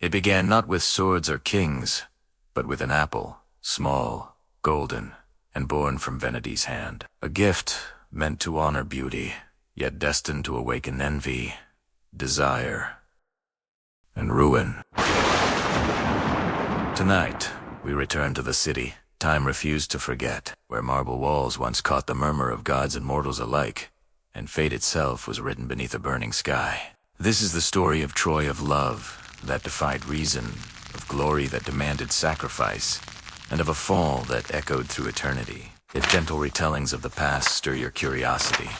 It began not with swords or kings, but with an apple, small, golden, and born from vanity's hand. A gift meant to honor beauty, yet destined to awaken envy, desire, and ruin. Tonight, we return to the city time refused to forget, where marble walls once caught the murmur of gods and mortals alike, and fate itself was written beneath a burning sky. This is the story of Troy, of love that defied reason, of glory that demanded sacrifice, and of a fall that echoed through eternity. If gentle retellings of the past stir your curiosity,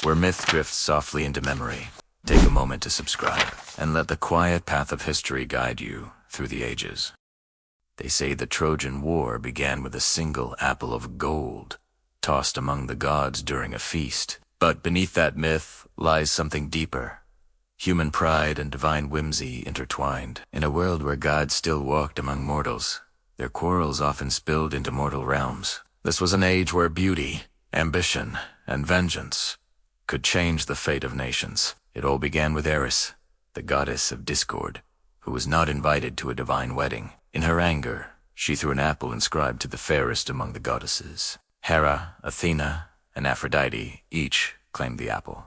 where myth drifts softly into memory, take a moment to subscribe, and let the quiet path of history guide you through the ages. They say the Trojan War began with a single apple of gold, tossed among the gods during a feast. But beneath that myth lies something deeper. Human pride and divine whimsy intertwined. In a world where gods still walked among mortals, their quarrels often spilled into mortal realms. This was an age where beauty, ambition, and vengeance could change the fate of nations. It all began with Eris, the goddess of discord, who was not invited to a divine wedding. In her anger, she threw an apple inscribed to the fairest among the goddesses. Hera, Athena, and Aphrodite each claimed the apple,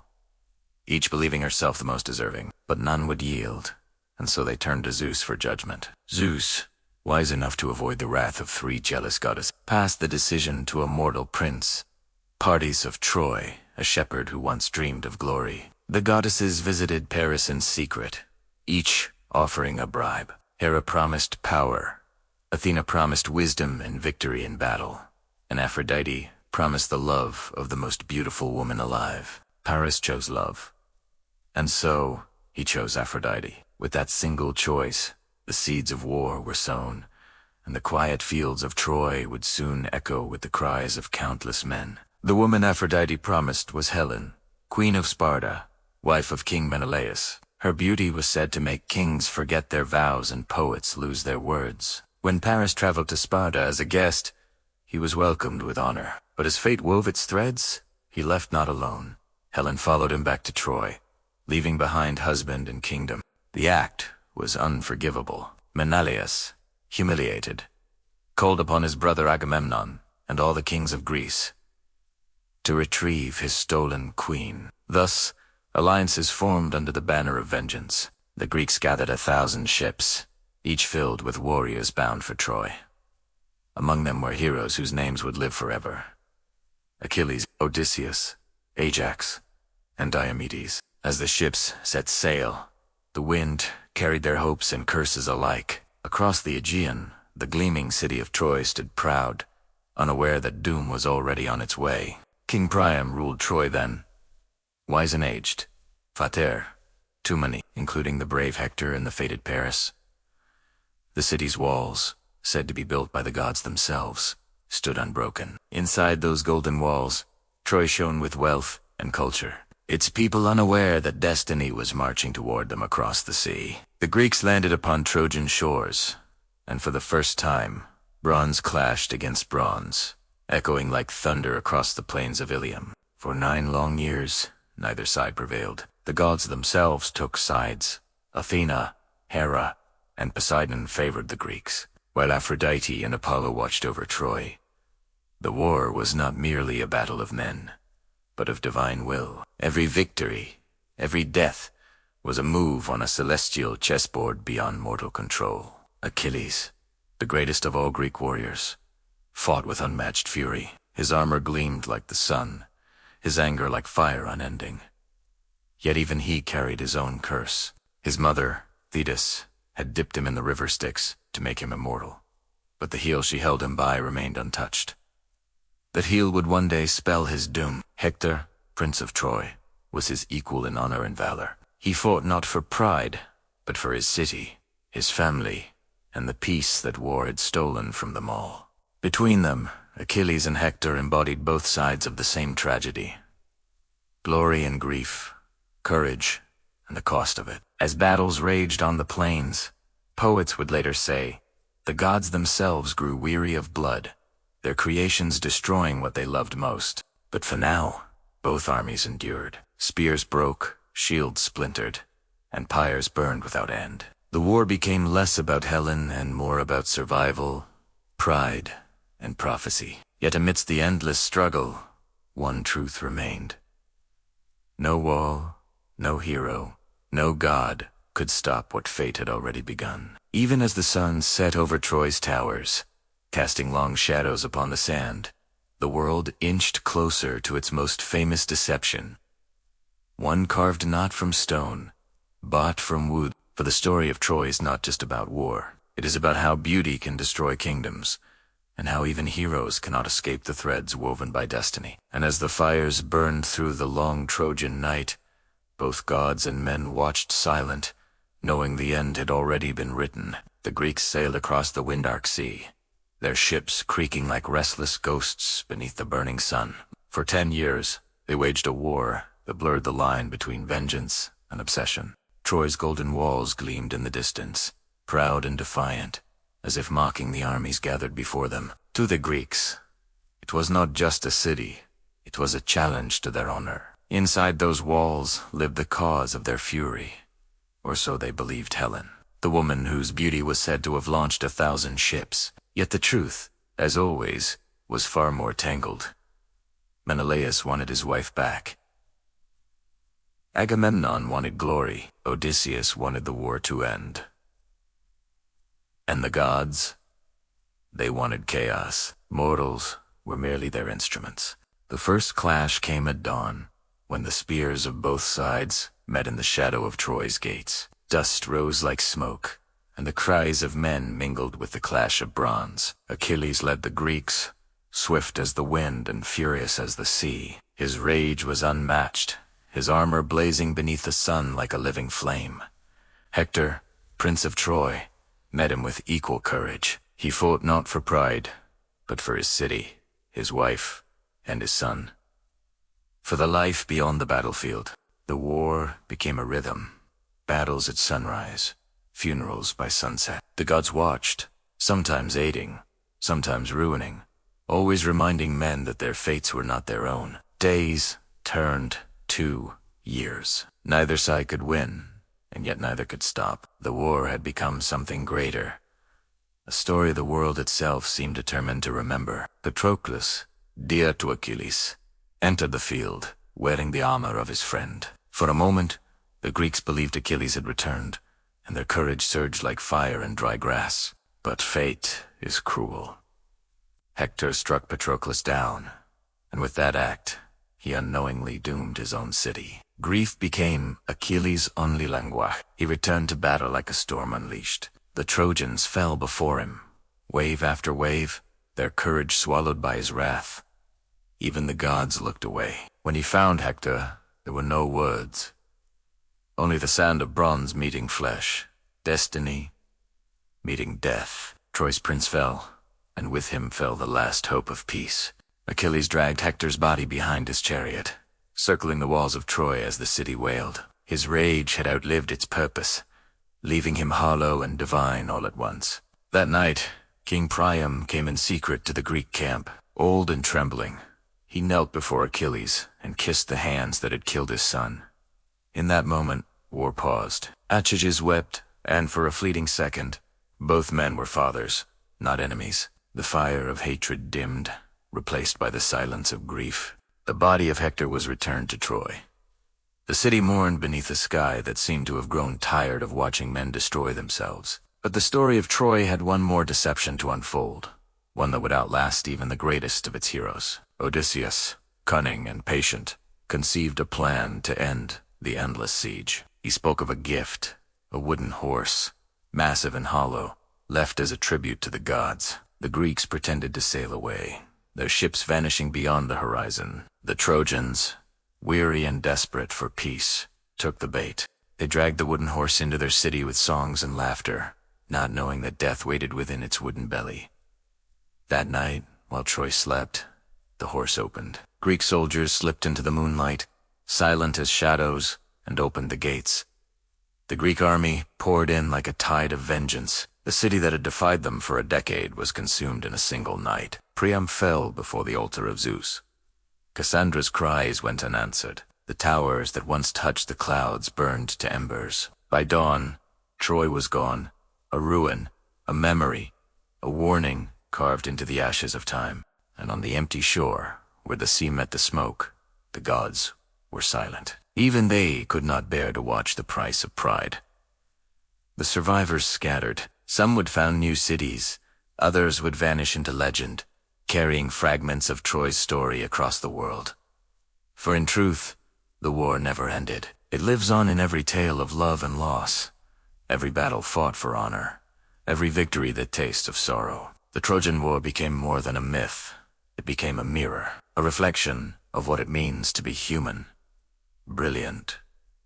each believing herself the most deserving. But none would yield, and so they turned to Zeus for judgment. Zeus, wise enough to avoid the wrath of three jealous goddesses, passed the decision to a mortal prince, Pardes of Troy, a shepherd who once dreamed of glory. The goddesses visited Paris in secret, each offering a bribe. Hera promised power, Athena promised wisdom and victory in battle, and Aphrodite promised the love of the most beautiful woman alive. Paris chose love, and so he chose Aphrodite. With that single choice, the seeds of war were sown, and the quiet fields of Troy would soon echo with the cries of countless men. The woman Aphrodite promised was Helen, queen of Sparta, wife of King Menelaus. Her beauty was said to make kings forget their vows and poets lose their words. When Paris traveled to Sparta as a guest, he was welcomed with honor. But as fate wove its threads, he left not alone. Helen followed him back to Troy, leaving behind husband and kingdom. The act was unforgivable. Menelaus, humiliated, called upon his brother Agamemnon and all the kings of Greece to retrieve his stolen queen. Thus, alliances formed under the banner of vengeance. The Greeks gathered 1,000 ships, each filled with warriors bound for Troy. Among them were heroes whose names would live forever: Achilles, Odysseus, Ajax, and Diomedes. As the ships set sail, the wind carried their hopes and curses alike. Across the Aegean, the gleaming city of Troy stood proud, unaware that doom was already on its way. King Priam ruled Troy then, wise and aged, Pater, too many, including the brave Hector and the fated Paris. The city's walls, said to be built by the gods themselves, stood unbroken. Inside those golden walls, Troy shone with wealth and culture, its people unaware that destiny was marching toward them across the sea. The Greeks landed upon Trojan shores, and for the first time, bronze clashed against bronze, echoing like thunder across the plains of Ilium. For 9 long years, neither side prevailed. The gods themselves took sides. Athena, Hera, and Poseidon favored the Greeks, while Aphrodite and Apollo watched over Troy. The war was not merely a battle of men, but of divine will. Every victory, every death, was a move on a celestial chessboard beyond mortal control. Achilles, the greatest of all Greek warriors, fought with unmatched fury. His armor gleamed like the sun, his anger like fire unending. Yet even he carried his own curse. His mother, Thetis, had dipped him in the river Styx to make him immortal, but the heel she held him by remained untouched. That heel would one day spell his doom. Hector, prince of Troy, was his equal in honor and valor. He fought not for pride, but for his city, his family, and the peace that war had stolen from them all. Between them, Achilles and Hector embodied both sides of the same tragedy: glory and grief, courage and the cost of it. As battles raged on the plains, poets would later say, the gods themselves grew weary of blood, their creations destroying what they loved most. But for now, both armies endured. Spears broke, shields splintered, and pyres burned without end. The war became less about Helen and more about survival, pride, and prophecy. Yet amidst the endless struggle, one truth remained. No wall, no hero, no god could stop what fate had already begun. Even as the sun set over Troy's towers, casting long shadows upon the sand, the world inched closer to its most famous deception. One carved not from stone, bought from wood. For the story of Troy is not just about war. It is about how beauty can destroy kingdoms, and how even heroes cannot escape the threads woven by destiny. And as the fires burned through the long Trojan night, both gods and men watched silent, knowing the end had already been written. The Greeks sailed across the wind-arc sea, their ships creaking like restless ghosts beneath the burning sun. For 10 years, they waged a war that blurred the line between vengeance and obsession. Troy's golden walls gleamed in the distance, proud and defiant, as if mocking the armies gathered before them. To the Greeks, it was not just a city, it was a challenge to their honor. Inside those walls lived the cause of their fury, or so they believed Helen, the woman whose beauty was said to have launched 1,000 ships. Yet the truth, as always, was far more tangled. Menelaus wanted his wife back. Agamemnon wanted glory, Odysseus wanted the war to end. And the gods? They wanted chaos. Mortals were merely their instruments. The first clash came at dawn, when the spears of both sides met in the shadow of Troy's gates. Dust rose like smoke, and the cries of men mingled with the clash of bronze. Achilles led the Greeks, swift as the wind and furious as the sea. His rage was unmatched, his armor blazing beneath the sun like a living flame. Hector, Prince of Troy, met him with equal courage. He fought not for pride, but for his city, his wife, and his son. For the life beyond the battlefield. The war became a rhythm. Battles at sunrise, funerals by sunset. The gods watched, sometimes aiding, sometimes ruining, always reminding men that their fates were not their own. Days turned 2 years. Neither side could win, and yet neither could stop. The war had become something greater, a story the world itself seemed determined to remember. Patroclus, dear to Achilles, entered the field, wearing the armor of his friend. For a moment, the Greeks believed Achilles had returned, and their courage surged like fire in dry grass. But fate is cruel. Hector struck Patroclus down, and with that act, he unknowingly doomed his own city. Grief became Achilles' only language. He returned to battle like a storm unleashed. The Trojans fell before him, wave after wave, their courage swallowed by his wrath. Even the gods looked away. When he found Hector, there were no words, only the sand of bronze meeting flesh, destiny meeting death. Troy's prince fell, and with him fell the last hope of peace. Achilles dragged Hector's body behind his chariot, circling the walls of Troy as the city wailed. His rage had outlived its purpose, leaving him hollow and divine all at once. That night, King Priam came in secret to the Greek camp. Old and trembling, he knelt before Achilles and kissed the hands that had killed his son. In that moment, war paused. Achates wept, and for a fleeting second, both men were fathers, not enemies. The fire of hatred dimmed, replaced by the silence of grief. The body of Hector was returned to Troy. The city mourned beneath a sky that seemed to have grown tired of watching men destroy themselves. But the story of Troy had one more deception to unfold, one that would outlast even the greatest of its heroes. Odysseus, cunning and patient, conceived a plan to end the endless siege. He spoke of a gift, a wooden horse, massive and hollow, left as a tribute to the gods. The Greeks pretended to sail away, their ships vanishing beyond the horizon. The Trojans, weary and desperate for peace, took the bait. They dragged the wooden horse into their city with songs and laughter, not knowing that death waited within its wooden belly. That night, while Troy slept, the horse opened. Greek soldiers slipped into the moonlight, silent as shadows, and opened the gates. The Greek army poured in like a tide of vengeance. The city that had defied them for a decade was consumed in a single night. Priam fell before the altar of Zeus. Cassandra's cries went unanswered. The towers that once touched the clouds burned to embers. By dawn, Troy was gone, a ruin, a memory, a warning carved into the ashes of time. And on the empty shore, where the sea met the smoke, the gods were silent. Even they could not bear to watch the price of pride. The survivors scattered. Some would found new cities, others would vanish into legend, carrying fragments of Troy's story across the world. For in truth, the war never ended. It lives on in every tale of love and loss, every battle fought for honor, every victory that tastes of sorrow. The Trojan War became more than a myth. It became a mirror, a reflection of what it means to be human. Brilliant,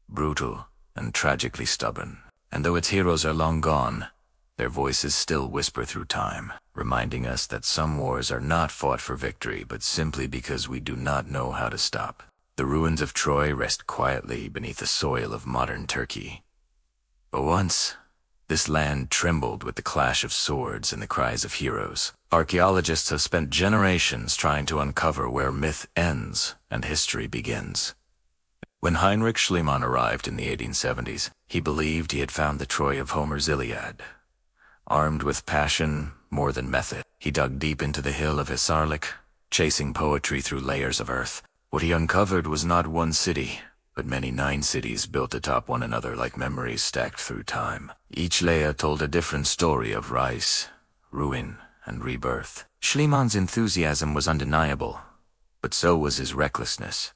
brutal, and tragically stubborn. And though its heroes are long gone, their voices still whisper through time, reminding us that some wars are not fought for victory, but simply because we do not know how to stop. The ruins of Troy rest quietly beneath the soil of modern Turkey. But once, this land trembled with the clash of swords and the cries of heroes. Archaeologists have spent generations trying to uncover where myth ends and history begins. When Heinrich Schliemann arrived in the 1870s, he believed he had found the Troy of Homer's Iliad. Armed with passion more than method, he dug deep into the hill of Hisarlik, chasing poetry through layers of earth. What he uncovered was not one city, but many 9 cities built atop one another like memories stacked through time. Each layer told a different story of rise, ruin, and rebirth. Schliemann's enthusiasm was undeniable, but so was his recklessness.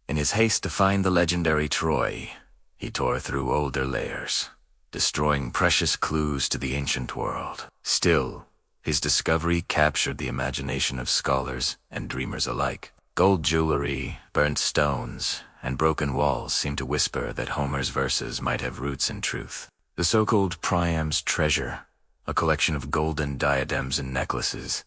In his haste to find the legendary Troy, he tore through older layers, destroying precious clues to the ancient world. Still, his discovery captured the imagination of scholars and dreamers alike. Gold jewelry, burnt stones, and broken walls seemed to whisper that Homer's verses might have roots in truth. The so-called Priam's treasure, a collection of golden diadems and necklaces,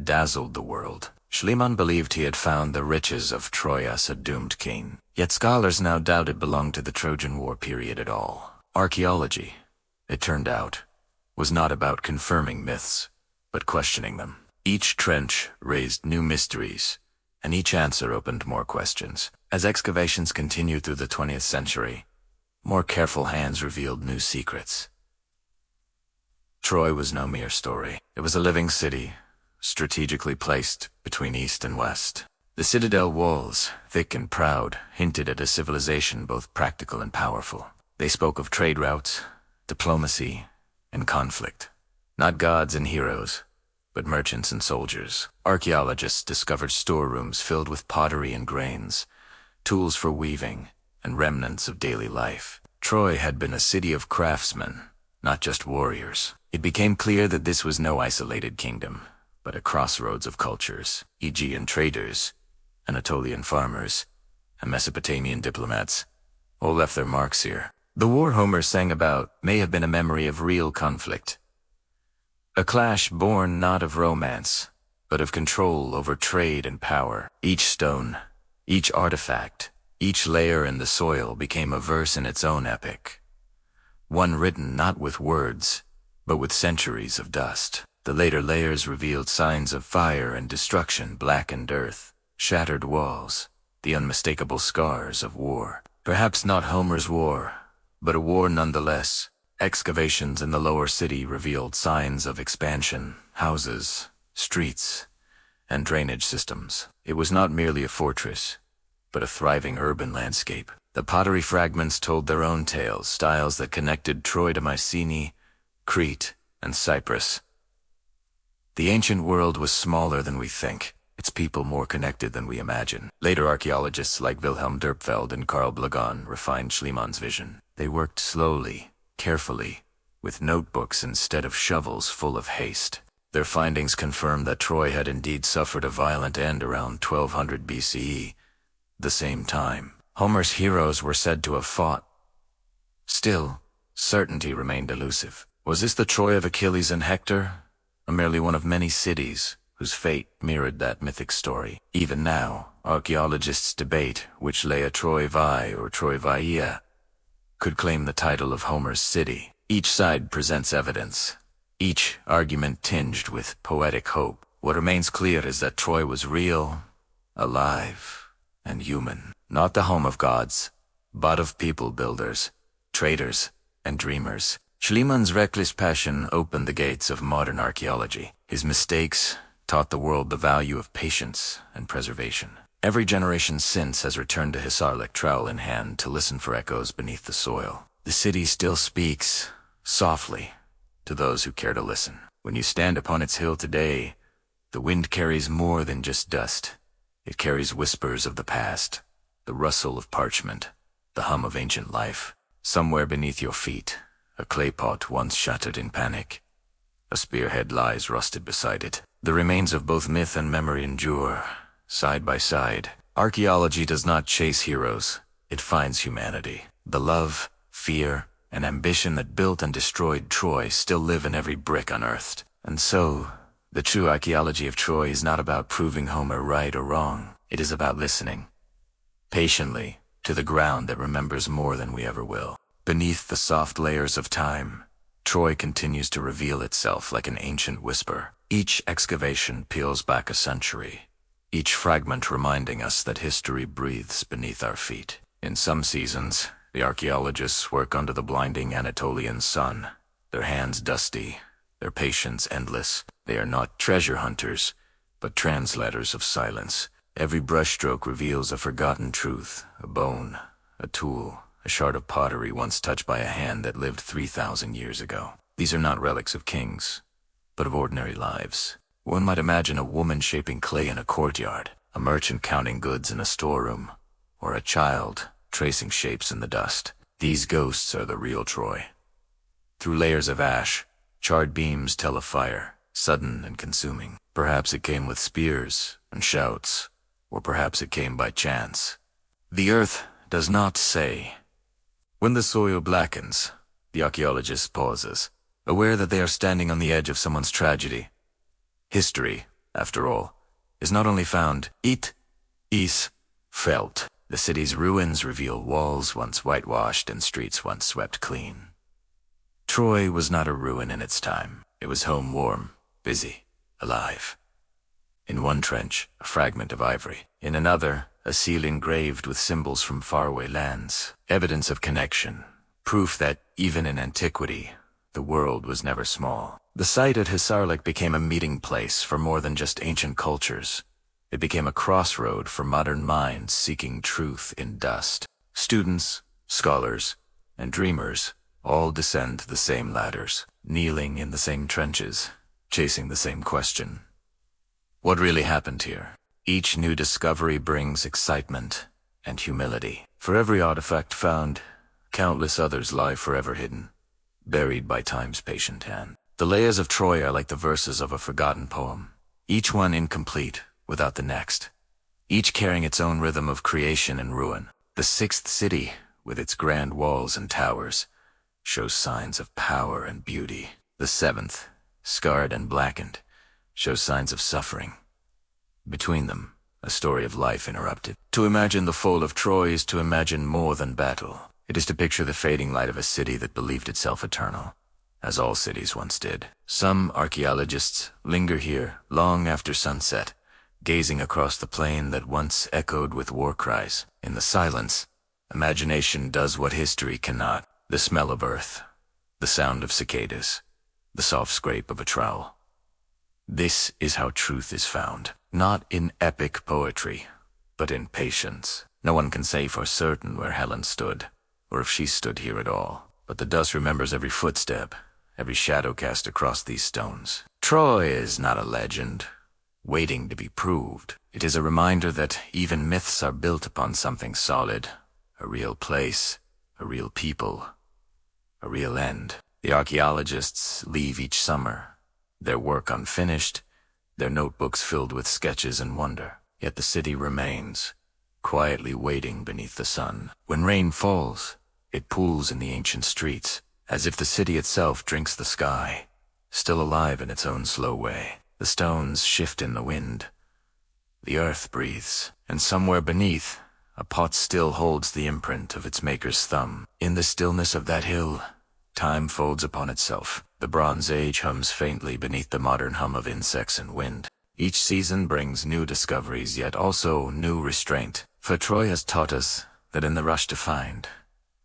dazzled the world. Schliemann believed he had found the riches of Troyas, a doomed king. Yet scholars now doubted belonged to the Trojan War period at all. Archaeology, it turned out, was not about confirming myths, but questioning them. Each trench raised new mysteries, and each answer opened more questions. As excavations continued through the 20th century, more careful hands revealed new secrets. Troy was no mere story. It was a living city, strategically placed between east and west. The citadel walls, thick and proud, hinted at a civilization both practical and powerful. They spoke of trade routes, diplomacy, and conflict. Not gods and heroes, but merchants and soldiers. Archaeologists discovered storerooms filled with pottery and grains, tools for weaving, and remnants of daily life. Troy had been a city of craftsmen, not just warriors. It became clear that this was no isolated kingdom, but a crossroads of cultures. Aegean traders, Anatolian farmers, and Mesopotamian diplomats all left their marks here. The war Homer sang about may have been a memory of real conflict. A clash born not of romance, but of control over trade and power. Each stone, each artifact, each layer in the soil became a verse in its own epic. One written not with words, but with centuries of dust. The later layers revealed signs of fire and destruction, blackened earth, shattered walls, the unmistakable scars of war. Perhaps not Homer's war, but a war nonetheless. Excavations in the lower city revealed signs of expansion, houses, streets, and drainage systems. It was not merely a fortress, but a thriving urban landscape. The pottery fragments told their own tales, styles that connected Troy to Mycenae, Crete, and Cyprus. The ancient world was smaller than we think, its people more connected than we imagine. Later archaeologists like Wilhelm Dürpfeld and Karl Blagon refined Schliemann's vision. They worked slowly, carefully, with notebooks instead of shovels full of haste. Their findings confirmed that Troy had indeed suffered a violent end around 1200 BCE, the same time Homer's heroes were said to have fought. Still, certainty remained elusive. Was this the Troy of Achilles and Hector, or merely one of many cities whose fate mirrored that mythic story? Even now, archaeologists debate which Leia Troy Vai or Troy Vaia could claim the title of Homer's city. Each side presents evidence, each argument tinged with poetic hope. What remains clear is that Troy was real, alive, and human. Not the home of gods, but of people builders, traders, and dreamers. Schliemann's reckless passion opened the gates of modern archaeology. His mistakes taught the world the value of patience and preservation. Every generation since has returned to Hisarlik, trowel in hand, to listen for echoes beneath the soil. The city still speaks, softly, to those who care to listen. When you stand upon its hill today, the wind carries more than just dust. It carries whispers of the past, the rustle of parchment, the hum of ancient life. Somewhere beneath your feet, a clay pot once shattered in panic. A spearhead lies rusted beside it. The remains of both myth and memory endure, side by side. Archaeology does not chase heroes, it finds humanity. The love, fear, and ambition that built and destroyed Troy still live in every brick unearthed. And so, the true archaeology of Troy is not about proving Homer right or wrong. It is about listening, patiently, to the ground that remembers more than we ever will. Beneath the soft layers of time, Troy continues to reveal itself like an ancient whisper. Each excavation peels back a century, each fragment reminding us that history breathes beneath our feet. In some seasons, the archaeologists work under the blinding Anatolian sun, their hands dusty, their patience endless. They are not treasure hunters, but translators of silence. Every brushstroke reveals a forgotten truth, a bone, a tool, a shard of pottery once touched by a hand that lived 3,000 years ago. These are not relics of kings, but of ordinary lives. One might imagine a woman shaping clay in a courtyard, a merchant counting goods in a storeroom, or a child tracing shapes in the dust. These ghosts are the real Troy. Through layers of ash, charred beams tell of fire, sudden and consuming. Perhaps it came with spears and shouts, or perhaps it came by chance. The earth does not say. When the soil blackens, the archaeologist pauses, aware that they are standing on the edge of someone's tragedy. History, after all, is not only found, it is felt. The city's ruins reveal walls once whitewashed and streets once swept clean. Troy was not a ruin in its time. It was home warm, busy, alive. In one trench, a fragment of ivory. In another, a seal engraved with symbols from faraway lands. Evidence of connection. Proof that, even in antiquity, the world was never small. The site at Hisarlik became a meeting place for more than just ancient cultures. It became a crossroad for modern minds seeking truth in dust. Students, scholars, and dreamers all descend the same ladders, kneeling in the same trenches, chasing the same question. What really happened here? Each new discovery brings excitement and humility. For every artifact found, countless others lie forever hidden, buried by time's patient hand. The layers of Troy are like the verses of a forgotten poem, each one incomplete without the next, each carrying its own rhythm of creation and ruin. The sixth city, with its grand walls and towers, shows signs of power and beauty. The seventh, scarred and blackened, shows signs of suffering. Between them, a story of life interrupted. To imagine the fall of Troy is to imagine more than battle. It is to picture the fading light of a city that believed itself eternal, as all cities once did. Some archaeologists linger here long after sunset, gazing across the plain that once echoed with war cries. In the silence, imagination does what history cannot. The smell of earth, the sound of cicadas, the soft scrape of a trowel. This is how truth is found, not in epic poetry, but in patience. No one can say for certain where Helen stood, or if she stood here at all, but the dust remembers every footstep, every shadow cast across these stones. Troy is not a legend, waiting to be proved. It is a reminder that even myths are built upon something solid, a real place, a real people, a real end. The archaeologists leave each summer, their work unfinished, their notebooks filled with sketches and wonder. Yet the city remains, quietly waiting beneath the sun. When rain falls, it pools in the ancient streets, as if the city itself drinks the sky, still alive in its own slow way. The stones shift in the wind. The earth breathes, and somewhere beneath, a pot still holds the imprint of its maker's thumb. In the stillness of that hill, time folds upon itself. The Bronze Age hums faintly beneath the modern hum of insects and wind. Each season brings new discoveries, yet also new restraint. For Troy has taught us that in the rush to find,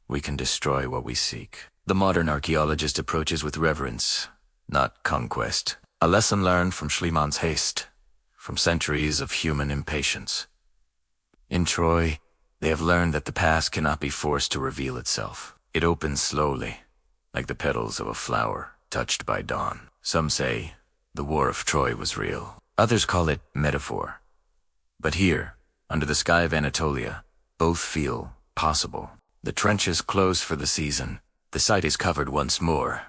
we can destroy what we seek. The modern archaeologist approaches with reverence, not conquest. A lesson learned from Schliemann's haste, from centuries of human impatience. In Troy, they have learned that the past cannot be forced to reveal itself. It opens slowly, like the petals of a flower touched by dawn. Some say the War of Troy was real. Others call it metaphor. But here, under the sky of Anatolia, both feel possible. The trenches close for the season. The site is covered once more,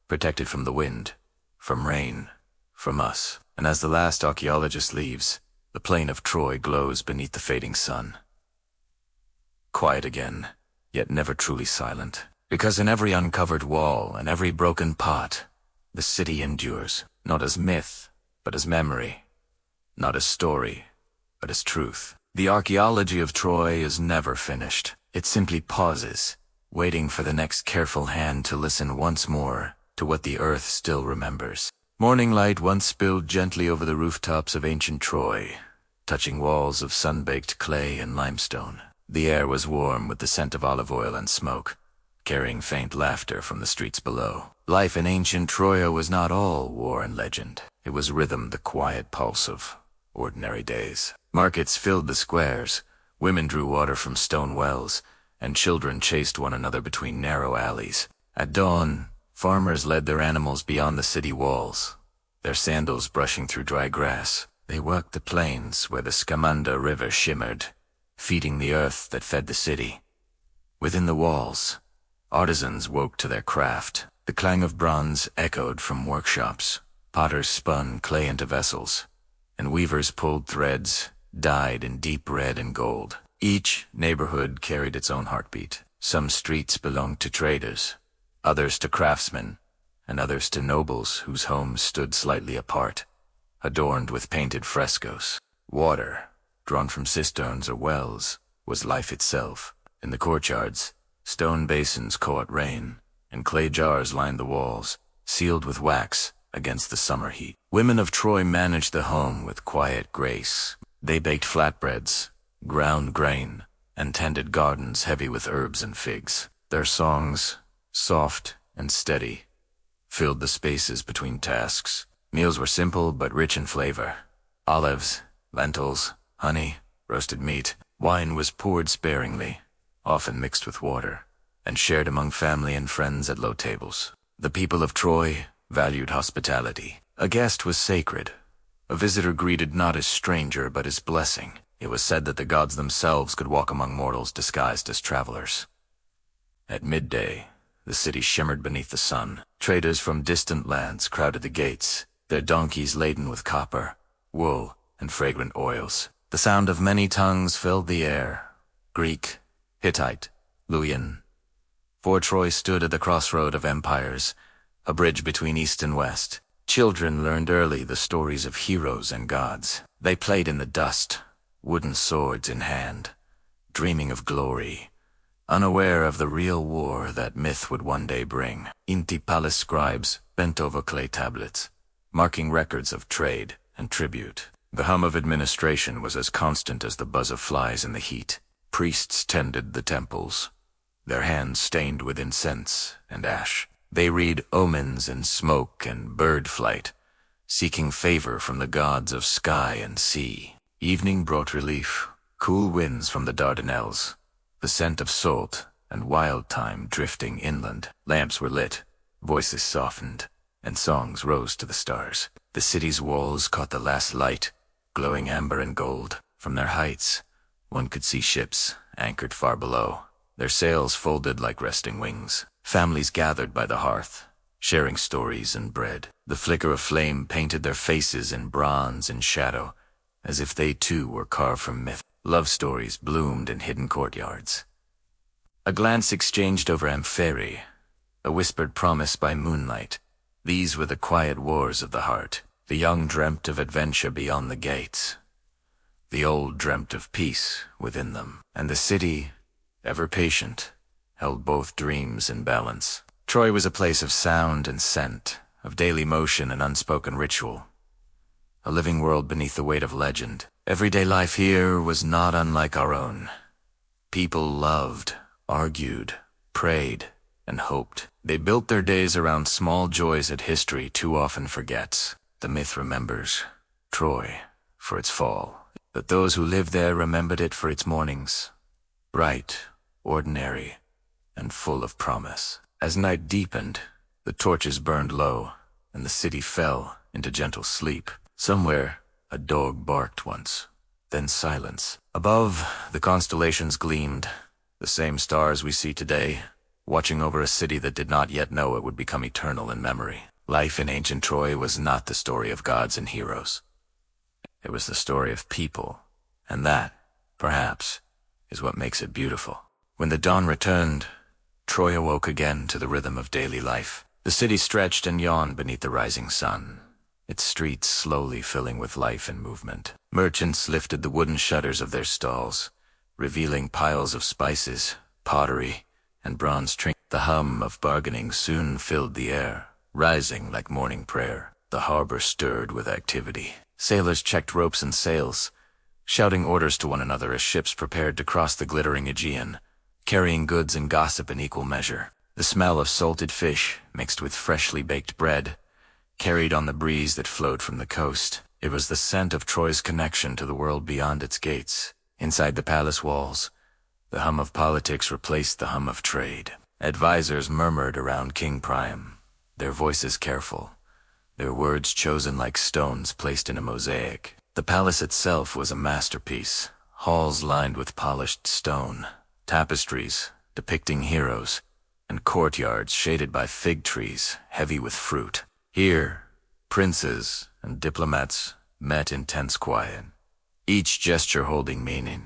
protected from the wind, from rain, from us. And as the last archaeologist leaves, the plain of Troy glows beneath the fading sun. Quiet again, yet never truly silent. Because in every uncovered wall and every broken pot, the city endures, not as myth, but as memory, not as story, but as truth. The archaeology of Troy is never finished. It simply pauses, waiting for the next careful hand to listen once more to what the earth still remembers. Morning light once spilled gently over the rooftops of ancient Troy, touching walls of sun-baked clay and limestone. The air was warm with the scent of olive oil and smoke, carrying faint laughter from the streets below. Life in ancient Troia was not all war and legend. It was rhythm, the quiet pulse of ordinary days. Markets filled the squares, women drew water from stone wells, and children chased one another between narrow alleys. At dawn, farmers led their animals beyond the city walls, their sandals brushing through dry grass. They walked the plains where the Scamanda River shimmered, feeding the earth that fed the city. Within the walls, artisans woke to their craft. The clang of bronze echoed from workshops. Potters spun clay into vessels, and weavers pulled threads dyed in deep red and gold. Each neighborhood carried its own heartbeat. Some streets belonged to traders, others to craftsmen, and others to nobles whose homes stood slightly apart, adorned with painted frescoes. Water, drawn from cisterns or wells, was life itself. In the courtyards, stone basins caught rain, and clay jars lined the walls, sealed with wax against the summer heat. Women of Troy managed the home with quiet grace. They baked flatbreads, ground grain, and tended gardens heavy with herbs and figs. Their songs, soft and steady, filled the spaces between tasks. Meals were simple but rich in flavor. Olives, lentils, honey, roasted meat. Wine was poured sparingly, often mixed with water, and shared among family and friends at low tables. The people of Troy valued hospitality. A guest was sacred. A visitor greeted not as stranger but as blessing. It was said that the gods themselves could walk among mortals disguised as travelers. At midday, the city shimmered beneath the sun. Traders from distant lands crowded the gates, their donkeys laden with copper, wool, and fragrant oils. The sound of many tongues filled the air: Greek, Hittite, Luwian. For Troy stood at the crossroad of empires, a bridge between east and west. Children learned early the stories of heroes and gods. They played in the dust, wooden swords in hand, dreaming of glory, unaware of the real war that myth would one day bring. Inti palace scribes bent over clay tablets, marking records of trade and tribute. The hum of administration was as constant as the buzz of flies in the heat. Priests tended the temples, their hands stained with incense and ash. They read omens in smoke and bird flight, seeking favor from the gods of sky and sea. Evening brought relief, cool winds from the Dardanelles, the scent of salt and wild thyme drifting inland. Lamps were lit, voices softened, and songs rose to the stars. The city's walls caught the last light, glowing amber and gold. From their heights, one could see ships anchored far below, their sails folded like resting wings. Families gathered by the hearth, sharing stories and bread. The flicker of flame painted their faces in bronze and shadow, as if they too were carved from myth. Love stories bloomed in hidden courtyards. A glance exchanged over Amphéry, a whispered promise by moonlight. These were the quiet wars of the heart. The young dreamt of adventure beyond the gates. The old dreamt of peace within them. And the city, ever patient, held both dreams in balance. Troy was a place of sound and scent, of daily motion and unspoken ritual. A living world beneath the weight of legend. Everyday life here was not unlike our own. People loved, argued, prayed, and hoped. They built their days around small joys that history too often forgets. The myth remembers Troy for its fall, but those who lived there remembered it for its mornings, bright, ordinary, and full of promise. As night deepened, the torches burned low, and the city fell into gentle sleep. Somewhere, a dog barked once, then silence. Above, the constellations gleamed, the same stars we see today, watching over a city that did not yet know it would become eternal in memory. Life in ancient Troy was not the story of gods and heroes. It was the story of people, and that, perhaps, is what makes it beautiful. When the dawn returned, Troy awoke again to the rhythm of daily life. The city stretched and yawned beneath the rising sun, its streets slowly filling with life and movement. Merchants lifted the wooden shutters of their stalls, revealing piles of spices, pottery, and bronze trinkets. The hum of bargaining soon filled the air, rising like morning prayer. The harbor stirred with activity. Sailors checked ropes and sails, shouting orders to one another as ships prepared to cross the glittering Aegean, carrying goods and gossip in equal measure. The smell of salted fish, mixed with freshly baked bread, carried on the breeze that flowed from the coast. It was the scent of Troy's connection to the world beyond its gates. Inside the palace walls, the hum of politics replaced the hum of trade. Advisors murmured around King Priam, their voices careful, their words chosen like stones placed in a mosaic. The palace itself was a masterpiece, halls lined with polished stone, tapestries depicting heroes, and courtyards shaded by fig trees heavy with fruit. Here, princes and diplomats met in tense quiet, each gesture holding meaning.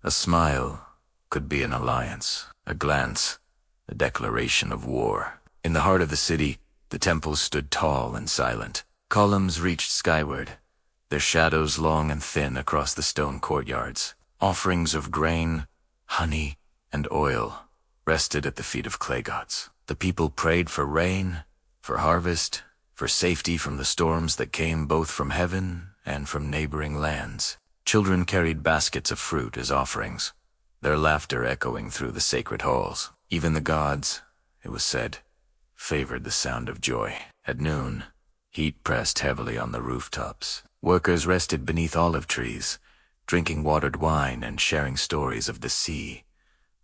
A smile could be an alliance, a glance, a declaration of war. In the heart of the city, the temples stood tall and silent. Columns reached skyward, their shadows long and thin across the stone courtyards. Offerings of grain, honey, and oil rested at the feet of clay gods. The people prayed for rain, for harvest, for safety from the storms that came both from heaven and from neighboring lands. Children carried baskets of fruit as offerings, their laughter echoing through the sacred halls. Even the gods, it was said, favored the sound of joy. At noon, heat pressed heavily on the rooftops. Workers rested beneath olive trees, drinking watered wine and sharing stories of the sea,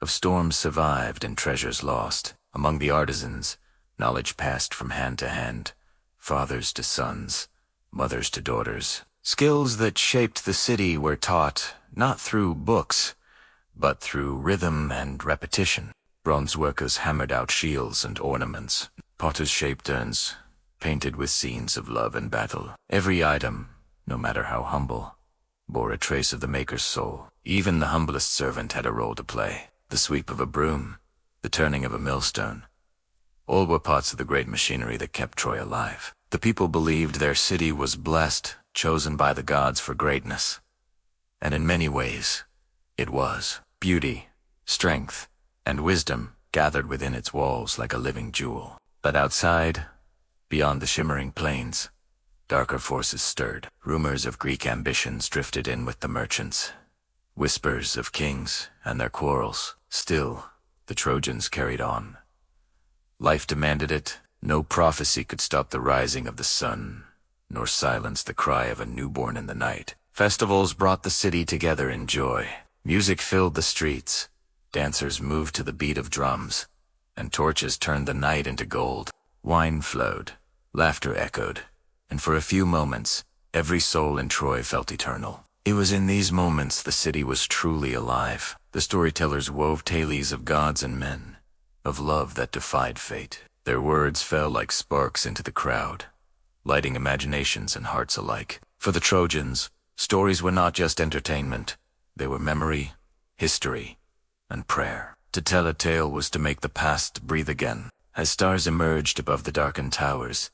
of storms survived and treasures lost. Among the artisans, knowledge passed from hand to hand, fathers to sons, mothers to daughters. Skills that shaped the city were taught not through books, but through rhythm and repetition. Bronze workers hammered out shields and ornaments. Potters shaped urns, painted with scenes of love and battle. Every item, no matter how humble, bore a trace of the maker's soul. Even the humblest servant had a role to play. The sweep of a broom, the turning of a millstone. All were parts of the great machinery that kept Troy alive. The people believed their city was blessed, chosen by the gods for greatness. And in many ways, it was. Beauty, strength, and wisdom gathered within its walls like a living jewel. But outside, beyond the shimmering plains, darker forces stirred. Rumors of Greek ambitions drifted in with the merchants. Whispers of kings and their quarrels. Still, the Trojans carried on. Life demanded it. No prophecy could stop the rising of the sun, nor silence the cry of a newborn in the night. Festivals brought the city together in joy. Music filled the streets. Dancers moved to the beat of drums, and torches turned the night into gold. Wine flowed, laughter echoed, and for a few moments, every soul in Troy felt eternal. It was in these moments the city was truly alive. The storytellers wove tales of gods and men, of love that defied fate. Their words fell like sparks into the crowd, lighting imaginations and hearts alike. For the Trojans, stories were not just entertainment. They were memory, history, and prayer. To tell a tale was to make the past breathe again. As stars emerged above the darkened towers,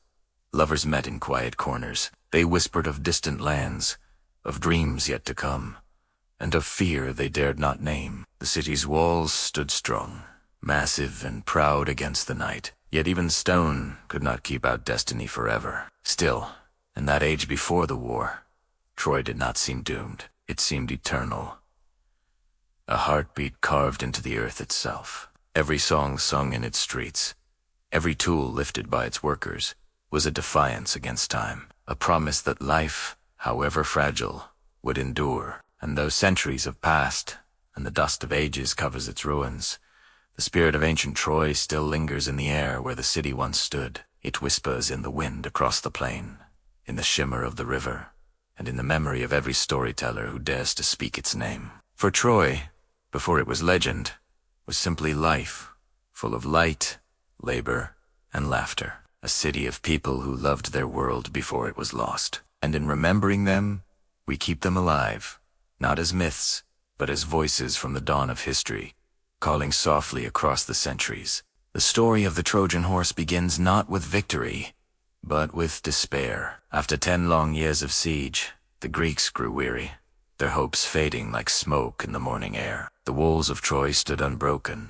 lovers met in quiet corners. They whispered of distant lands, of dreams yet to come, and of fear they dared not name. The city's walls stood strong, massive and proud against the night. Yet even stone could not keep out destiny forever. Still, in that age before the war, Troy did not seem doomed. It seemed eternal. A heartbeat carved into the earth itself. Every song sung in its streets, every tool lifted by its workers, was a defiance against time, a promise that life, however fragile, would endure. And though centuries have passed, and the dust of ages covers its ruins, the spirit of ancient Troy still lingers in the air where the city once stood. It whispers in the wind across the plain, in the shimmer of the river, and in the memory of every storyteller who dares to speak its name. For Troy, before it was legend, was simply life, full of light, labor, and laughter. A city of people who loved their world before it was lost. And in remembering them, we keep them alive, not as myths, but as voices from the dawn of history, calling softly across the centuries. The story of the Trojan horse begins not with victory, but with despair. After 10 long years of siege, the Greeks grew weary, their hopes fading like smoke in the morning air. The walls of Troy stood unbroken,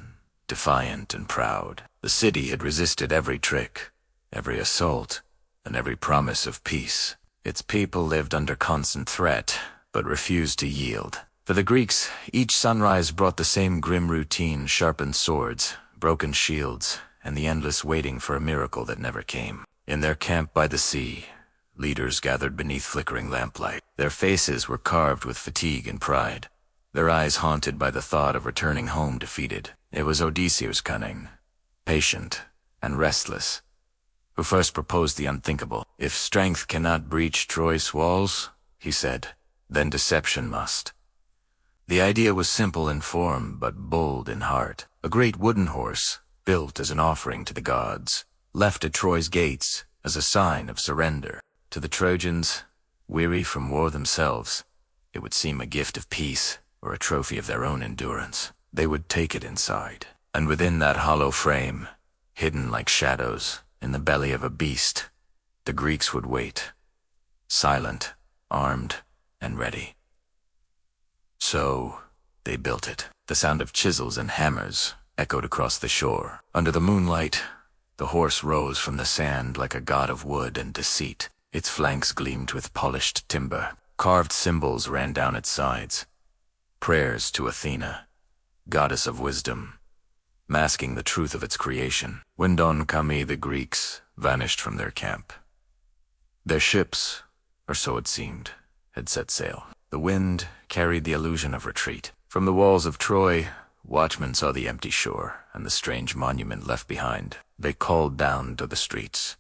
defiant and proud. The city had resisted every trick, every assault, and every promise of peace. Its people lived under constant threat, but refused to yield. For the Greeks, each sunrise brought the same grim routine: sharpened swords, broken shields, and the endless waiting for a miracle that never came. In their camp by the sea, leaders gathered beneath flickering lamplight. Their faces were carved with fatigue and pride, their eyes haunted by the thought of returning home defeated. It was Odysseus, cunning, patient, and restless, who first proposed the unthinkable. If strength cannot breach Troy's walls, he said, then deception must. The idea was simple in form, but bold in heart. A great wooden horse, built as an offering to the gods, left at Troy's gates as a sign of surrender. To the Trojans, weary from war themselves, it would seem a gift of peace or a trophy of their own endurance. They would take it inside, and within that hollow frame, hidden like shadows in the belly of a beast, the Greeks would wait, silent, armed, and ready. So they built it. The sound of chisels and hammers echoed across the shore. Under the moonlight, the horse rose from the sand like a god of wood and deceit. Its flanks gleamed with polished timber. Carved symbols ran down its sides, prayers to Athena, goddess of wisdom, masking the truth of its creation. When dawn came, the Greeks vanished from their camp. Their ships, or so it seemed, had set sail. The wind carried the illusion of retreat. From the walls of Troy, watchmen saw the empty shore and the strange monument left behind. They called down to the streets,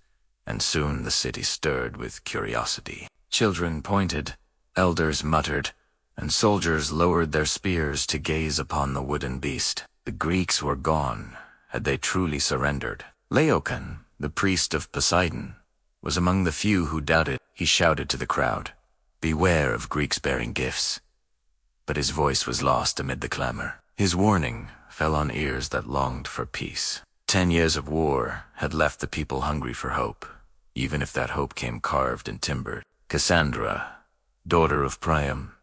and soon the city stirred with curiosity. Children pointed, elders muttered, and soldiers lowered their spears to gaze upon the wooden beast. The Greeks were gone. Had they truly surrendered? Laocoon, the priest of Poseidon, was among the few who doubted. He shouted to the crowd, "Beware of Greeks bearing gifts." But his voice was lost amid the clamor. His warning fell on ears that longed for peace. 10 years of war had left the people hungry for hope, even if that hope came carved and timbered. Cassandra, daughter of Priam,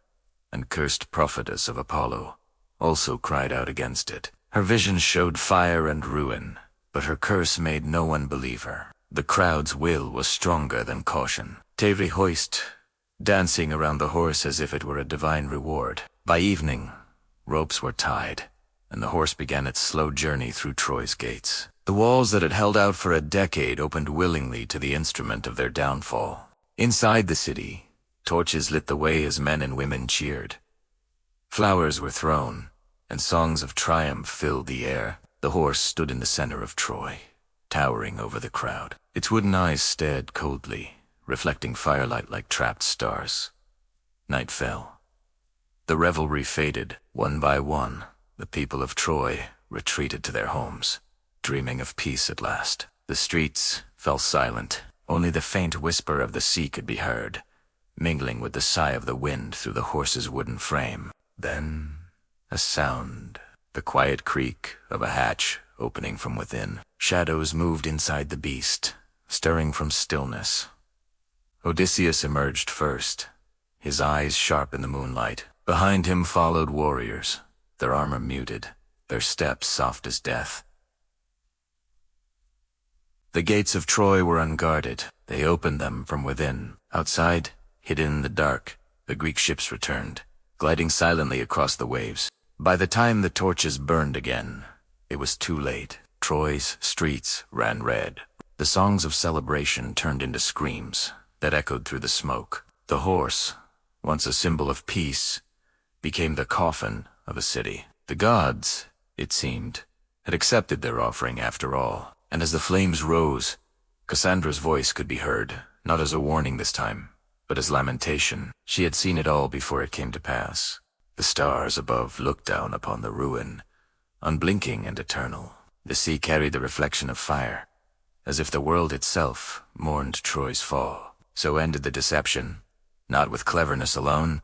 and cursed prophetess of Apollo, also cried out against it. Her visions showed fire and ruin, but her curse made no one believe her. The crowd's will was stronger than caution. Tevri hoist, dancing around the horse as if it were a divine reward. By evening, ropes were tied, and the horse began its slow journey through Troy's gates. The walls that had held out for a decade opened willingly to the instrument of their downfall. Inside the city, torches lit the way as men and women cheered. Flowers were thrown, and songs of triumph filled the air. The horse stood in the center of Troy, towering over the crowd. Its wooden eyes stared coldly, reflecting firelight like trapped stars. Night fell. The revelry faded. One by one, the people of Troy retreated to their homes, dreaming of peace at last. The streets fell silent. Only the faint whisper of the sea could be heard, mingling with the sigh of the wind through the horse's wooden frame. Then, a sound, the quiet creak of a hatch opening from within. Shadows moved inside the beast, stirring from stillness. Odysseus emerged first, his eyes sharp in the moonlight. Behind him followed warriors, their armor muted, their steps soft as death. The gates of Troy were unguarded. They opened them from within. Outside, hidden in the dark, the Greek ships returned, gliding silently across the waves. By the time the torches burned again, It was too late. Troy's streets ran red. The songs of celebration turned into screams that echoed through the smoke. The horse, once a symbol of peace, became the coffin of a city. The gods, it seemed, had accepted their offering after all. And as the flames rose, Cassandra's voice could be heard, not as a warning this time, but as lamentation. She had seen it all before it came to pass. The stars above looked down upon the ruin, unblinking and eternal. The sea carried the reflection of fire, as if the world itself mourned Troy's fall. So ended the deception, not with cleverness alone,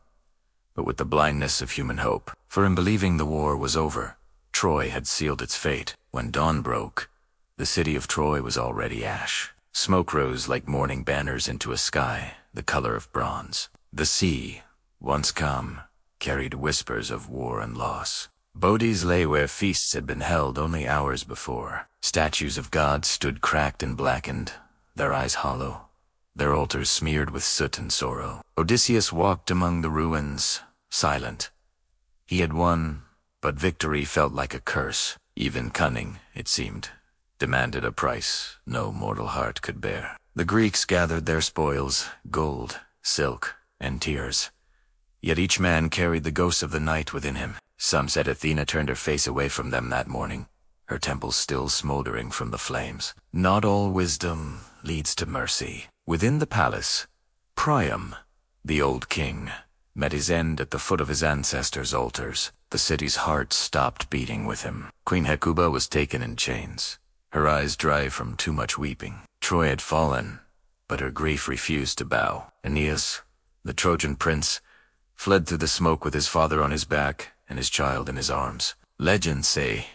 but with the blindness of human hope. For in believing the war was over, Troy had sealed its fate. When dawn broke, the city of Troy was already ash. Smoke rose like morning banners into a sky, the color of bronze. The sea, once calm, carried whispers of war and loss. Bodies lay where feasts had been held only hours before. Statues of gods stood cracked and blackened, their eyes hollow, their altars smeared with soot and sorrow. Odysseus walked among the ruins, silent. He had won, but victory felt like a curse. Even cunning, it seemed, demanded a price no mortal heart could bear. The Greeks gathered their spoils, gold, silk, and tears. Yet each man carried the ghost of the night within him. Some said Athena turned her face away from them that morning, her temples still smoldering from the flames. Not all wisdom leads to mercy. Within the palace, Priam, the old king, met his end at the foot of his ancestors' altars. The city's heart stopped beating with him. Queen Hecuba was taken in chains, her eyes dry from too much weeping. Troy had fallen, but her grief refused to bow. Aeneas, the Trojan prince, fled through the smoke with his father on his back and his child in his arms. Legends say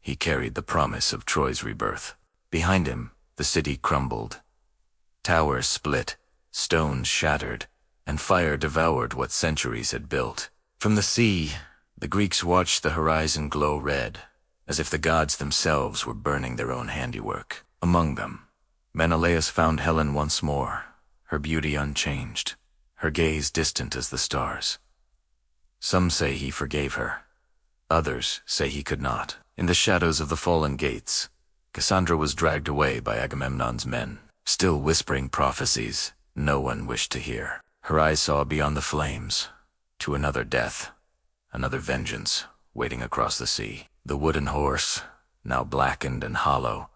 he carried the promise of Troy's rebirth. Behind him, the city crumbled. Towers split, stones shattered, and fire devoured what centuries had built. From the sea, the Greeks watched the horizon glow red, as if the gods themselves were burning their own handiwork. Among them, Menelaus found Helen once more, her beauty unchanged, her gaze distant as the stars. Some say he forgave her. Others say he could not. In the shadows of the fallen gates, Cassandra was dragged away by Agamemnon's men, still whispering prophecies no one wished to hear. Her eyes saw beyond the flames, to another death, another vengeance, waiting across the sea. The wooden horse, now blackened and hollow,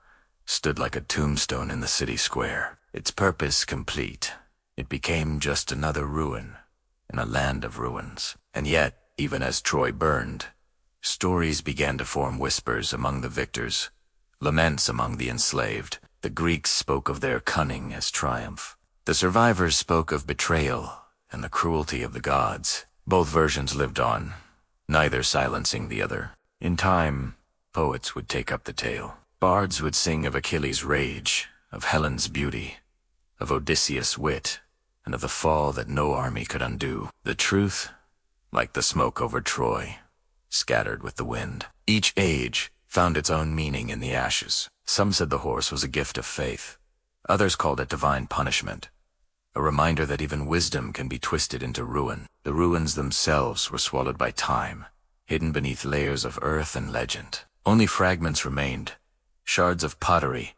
stood like a tombstone in the city square. Its purpose complete, it became just another ruin in a land of ruins. And yet, even as Troy burned, stories began to form, whispers among the victors, laments among the enslaved. The Greeks spoke of their cunning as triumph. The survivors spoke of betrayal and the cruelty of the gods. Both versions lived on, neither silencing the other. In time, poets would take up the tale. Bards would sing of Achilles' rage, of Helen's beauty, of Odysseus' wit, and of the fall that no army could undo. The truth, like the smoke over Troy, scattered with the wind. Each age found its own meaning in the ashes. Some said the horse was a gift of faith. Others called it divine punishment, a reminder that even wisdom can be twisted into ruin. The ruins themselves were swallowed by time, hidden beneath layers of earth and legend. Only fragments remained, shards of pottery,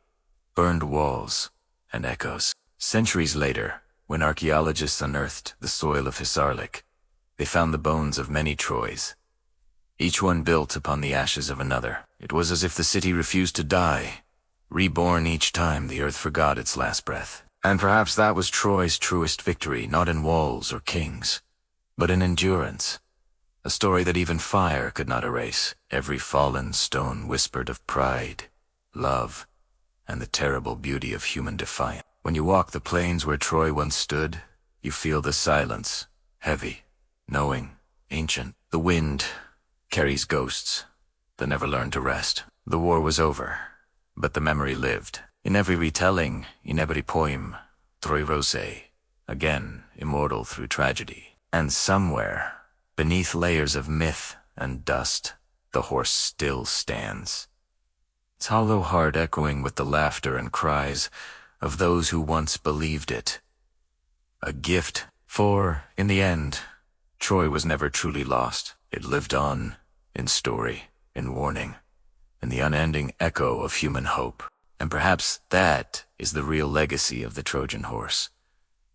burned walls, and echoes. Centuries later, when archaeologists unearthed the soil of Hisarlik, they found the bones of many Troys, each one built upon the ashes of another. It was as if the city refused to die, reborn each time the earth forgot its last breath. And perhaps that was Troy's truest victory, not in walls or kings, but in endurance. A story that even fire could not erase. Every fallen stone whispered of pride, love, and the terrible beauty of human defiance. When you walk the plains where Troy once stood, you feel the silence, heavy, knowing, ancient. The wind carries ghosts that never learn to rest. The war was over, but the memory lived. In every retelling, in every poem, Troy rose, again immortal through tragedy. And somewhere, beneath layers of myth and dust, the horse still stands, its hollow heart echoing with the laughter and cries of those who once believed it. A gift, for, in the end, Troy was never truly lost. It lived on, in story, in warning, and the unending echo of human hope. And perhaps that is the real legacy of the Trojan horse.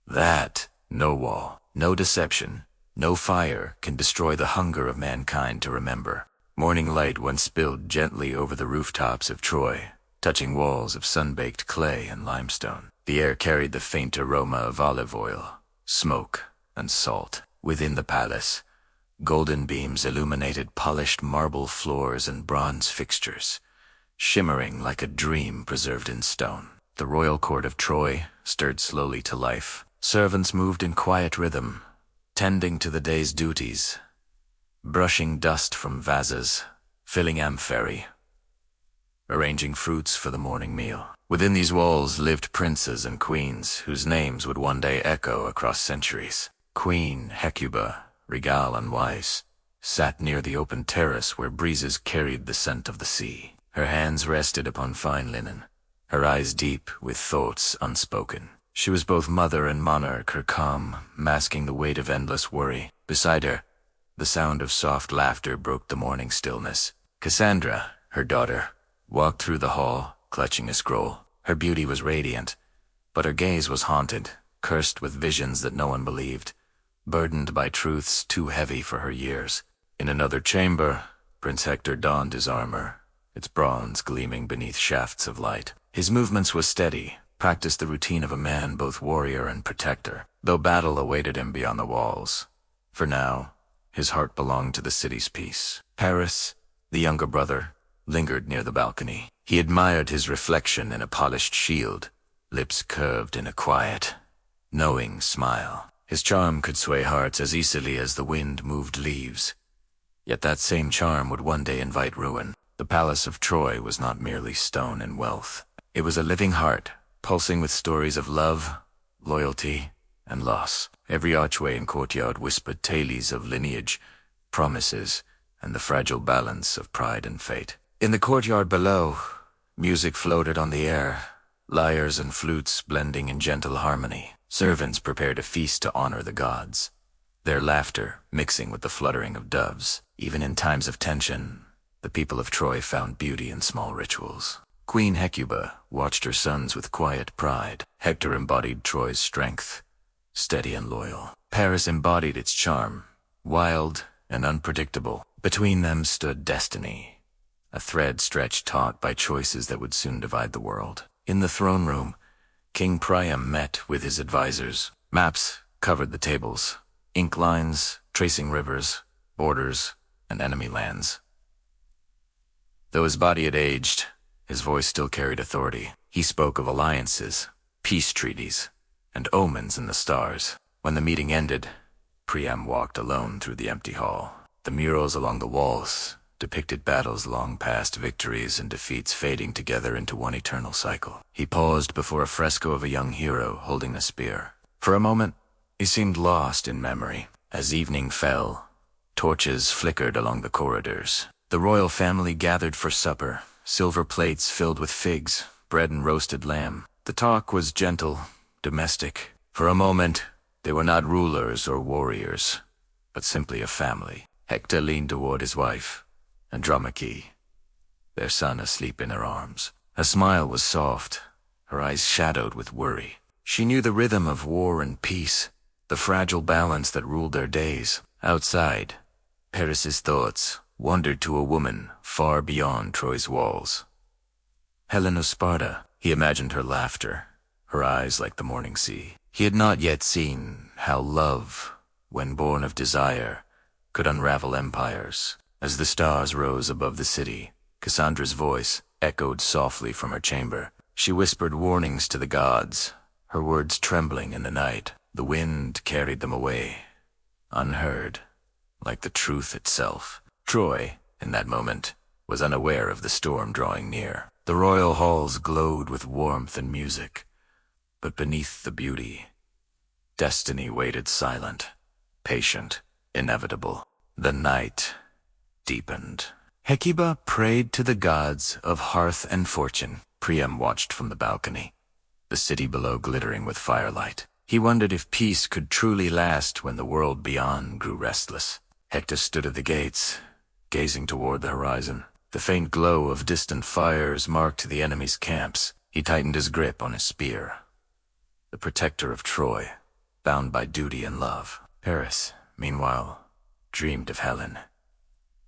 That no wall, no deception, no fire can destroy the hunger of mankind to remember. Morning light once spilled gently over the rooftops of Troy, touching walls of sun-baked clay and limestone. The air carried the faint aroma of olive oil, smoke, and salt. Within the palace, golden beams illuminated polished marble floors and bronze fixtures, shimmering like a dream preserved in stone. The royal court of Troy stirred slowly to life. Servants moved in quiet rhythm, tending to the day's duties, brushing dust from vases, filling amphorae, arranging fruits for the morning meal. Within these walls lived princes and queens whose names would one day echo across centuries. Queen Hecuba, regal and wise, sat near the open terrace where breezes carried the scent of the sea. Her hands rested upon fine linen, her eyes deep with thoughts unspoken. She was both mother and monarch, her calm masking the weight of endless worry. Beside her, the sound of soft laughter broke the morning stillness. Cassandra, her daughter, walked through the hall, clutching a scroll. Her beauty was radiant, but her gaze was haunted, cursed with visions that no one believed, burdened by truths too heavy for her years. In another chamber, Prince Hector donned his armor, its bronze gleaming beneath shafts of light. His movements were steady, practiced the routine of a man both warrior and protector, though battle awaited him beyond the walls. For now, his heart belonged to the city's peace. Paris, the younger brother, lingered near the balcony. He admired his reflection in a polished shield, lips curved in a quiet, knowing smile. His charm could sway hearts as easily as the wind moved leaves. Yet that same charm would one day invite ruin. The palace of Troy was not merely stone and wealth. It was a living heart, pulsing with stories of love, loyalty, and loss. Every archway and courtyard whispered tales of lineage, promises, and the fragile balance of pride and fate. In the courtyard below, music floated on the air, lyres and flutes blending in gentle harmony. Servants prepared a feast to honor the gods, their laughter mixing with the fluttering of doves. Even in times of tension, the people of Troy found beauty in small rituals. Queen Hecuba watched her sons with quiet pride. Hector embodied Troy's strength, steady and loyal. Paris embodied its charm, wild and unpredictable. Between them stood destiny, a thread stretched taut by choices that would soon divide the world. In the throne room, King Priam met with his advisors. Maps covered the tables, ink lines tracing rivers, borders, and enemy lands. Though his body had aged, his voice still carried authority. He spoke of alliances, peace treaties, and omens in the stars. When the meeting ended, Priam walked alone through the empty hall. The murals along the walls depicted battles long past, victories and defeats fading together into one eternal cycle. He paused before a fresco of a young hero holding a spear. For a moment, he seemed lost in memory. As evening fell, torches flickered along the corridors. The royal family gathered for supper, silver plates filled with figs, bread and roasted lamb. The talk was gentle, domestic. For a moment, they were not rulers or warriors, but simply a family. Hector leaned toward his wife, Andromache, their son asleep in her arms. Her smile was soft, her eyes shadowed with worry. She knew the rhythm of war and peace, the fragile balance that ruled their days. Outside, Paris's thoughts wandered to a woman far beyond Troy's walls. Helen of Sparta. He imagined her laughter, her eyes like the morning sea. He had not yet seen how love, when born of desire, could unravel empires. As the stars rose above the city, Cassandra's voice echoed softly from her chamber. She whispered warnings to the gods, her words trembling in the night. The wind carried them away, unheard, like the truth itself. Troy, in that moment, was unaware of the storm drawing near. The royal halls glowed with warmth and music, but beneath the beauty, destiny waited silent, patient, inevitable. The night deepened. Hecuba prayed to the gods of hearth and fortune. Priam watched from the balcony, the city below glittering with firelight. He wondered if peace could truly last when the world beyond grew restless. Hector stood at the gates, gazing toward the horizon. The faint glow of distant fires marked the enemy's camps. He tightened his grip on his spear. The protector of Troy, bound by duty and love. Paris, meanwhile, dreamed of Helen.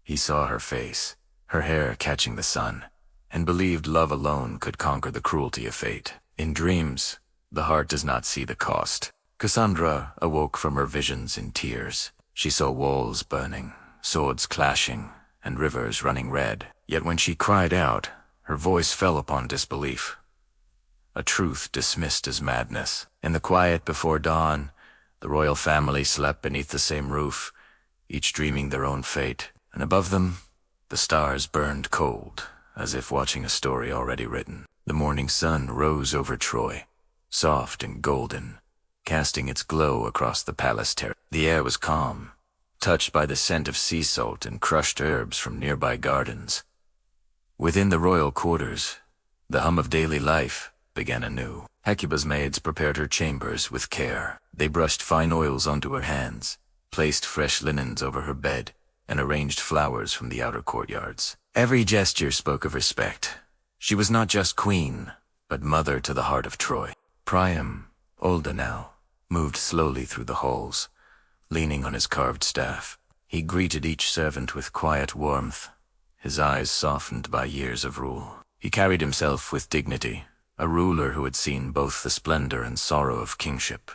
He saw her face, her hair catching the sun, and believed love alone could conquer the cruelty of fate. In dreams, the heart does not see the cost. Cassandra awoke from her visions in tears. She saw walls burning, swords clashing, and rivers running red. Yet when she cried out, her voice fell upon disbelief. A truth dismissed as madness. In the quiet before dawn, the royal family slept beneath the same roof, each dreaming their own fate. And above them, the stars burned cold, as if watching a story already written. The morning sun rose over Troy, soft and golden, casting its glow across the palace terrace. The air was calm, touched by the scent of sea salt and crushed herbs from nearby gardens. Within the royal quarters, the hum of daily life began anew. Hecuba's maids prepared her chambers with care. They brushed fine oils onto her hands, placed fresh linens over her bed, and arranged flowers from the outer courtyards. Every gesture spoke of respect. She was not just queen, but mother to the heart of Troy. Priam, older now, moved slowly through the halls, leaning on his carved staff. He greeted each servant with quiet warmth, his eyes softened by years of rule. He carried himself with dignity, a ruler who had seen both the splendor and sorrow of kingship.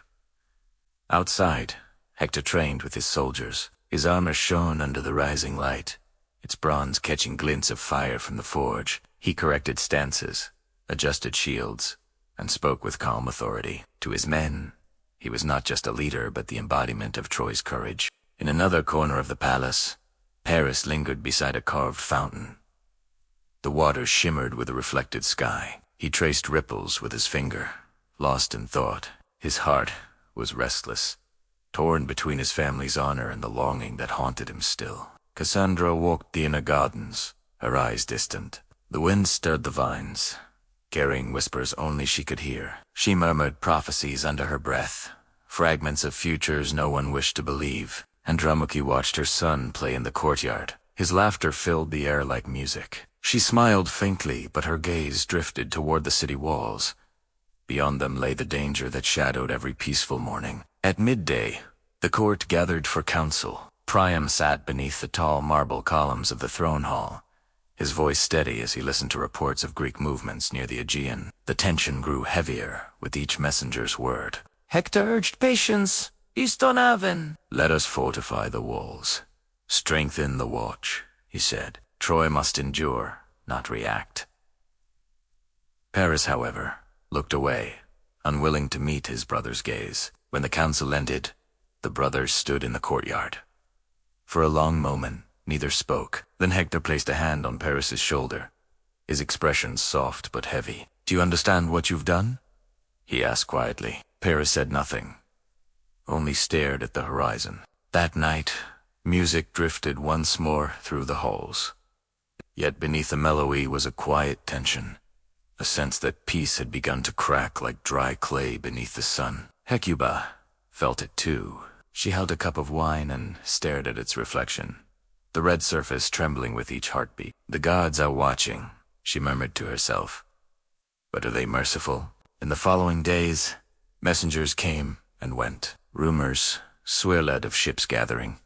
Outside, Hector trained with his soldiers. His armor shone under the rising light, its bronze catching glints of fire from the forge. He corrected stances, adjusted shields, and spoke with calm authority. To his men, he was not just a leader, but the embodiment of Troy's courage. In another corner of the palace, Paris lingered beside a carved fountain. The water shimmered with a reflected sky. He traced ripples with his finger, lost in thought. His heart was restless, torn between his family's honor and the longing that haunted him still. Cassandra walked the inner gardens, her eyes distant. The wind stirred the vines, carrying whispers only she could hear. She murmured prophecies under her breath, fragments of futures no one wished to believe. Andromache watched her son play in the courtyard. His laughter filled the air like music. She smiled faintly, but her gaze drifted toward the city walls. Beyond them lay the danger that shadowed every peaceful morning. At midday, the court gathered for council. Priam sat beneath the tall marble columns of the throne hall, his voice steady as he listened to reports of Greek movements near the Aegean. The tension grew heavier with each messenger's word. Hector urged patience. East on Avon. Let us fortify the walls. Strengthen the watch, he said. Troy must endure, not react. Paris, however, looked away, unwilling to meet his brother's gaze. When the council ended, the brothers stood in the courtyard. For a long moment, neither spoke. Then Hector placed a hand on Paris's shoulder, his expression soft but heavy. Do you understand what you've done? He asked quietly. Paris said nothing, only stared at the horizon. That night, music drifted once more through the halls. Yet beneath the melody was a quiet tension, a sense that peace had begun to crack like dry clay beneath the sun. Hecuba felt it too. She held a cup of wine and stared at its reflection, the red surface trembling with each heartbeat. The gods are watching, she murmured to herself. But are they merciful? In the following days, messengers came and went. Rumors swirled of ships gathering,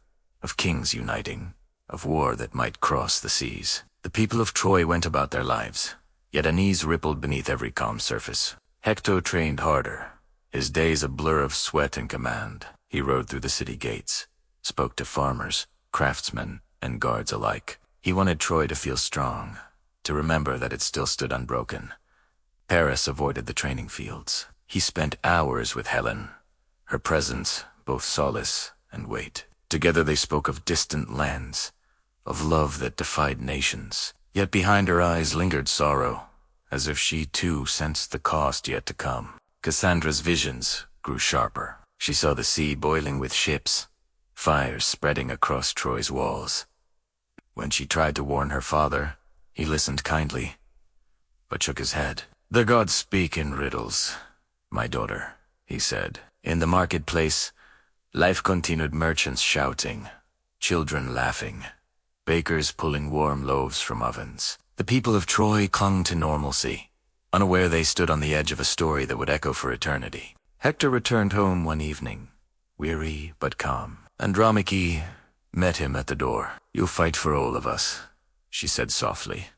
of kings uniting, of war that might cross the seas. The people of Troy went about their lives, yet unease rippled beneath every calm surface. Hector trained harder, his days a blur of sweat and command. He rode through the city gates, spoke to farmers, craftsmen, and guards alike. He wanted Troy to feel strong, to remember that it still stood unbroken. Paris avoided the training fields. He spent hours with Helen, her presence both solace and weight. Together they spoke of distant lands, of love that defied nations. Yet behind her eyes lingered sorrow, as if she too sensed the cost yet to come. Cassandra's visions grew sharper. She saw the sea boiling with ships, fires spreading across Troy's walls. When she tried to warn her father, he listened kindly, but shook his head. The gods speak in riddles, my daughter, he said. In the marketplace, life continued, merchants shouting, children laughing. bakers pulling warm loaves from ovens. The people of Troy clung to normalcy, unaware they stood on the edge of a story that would echo for eternity. Hector returned home one evening, weary but calm. Andromache met him at the door. "You'll fight for all of us," she said softly.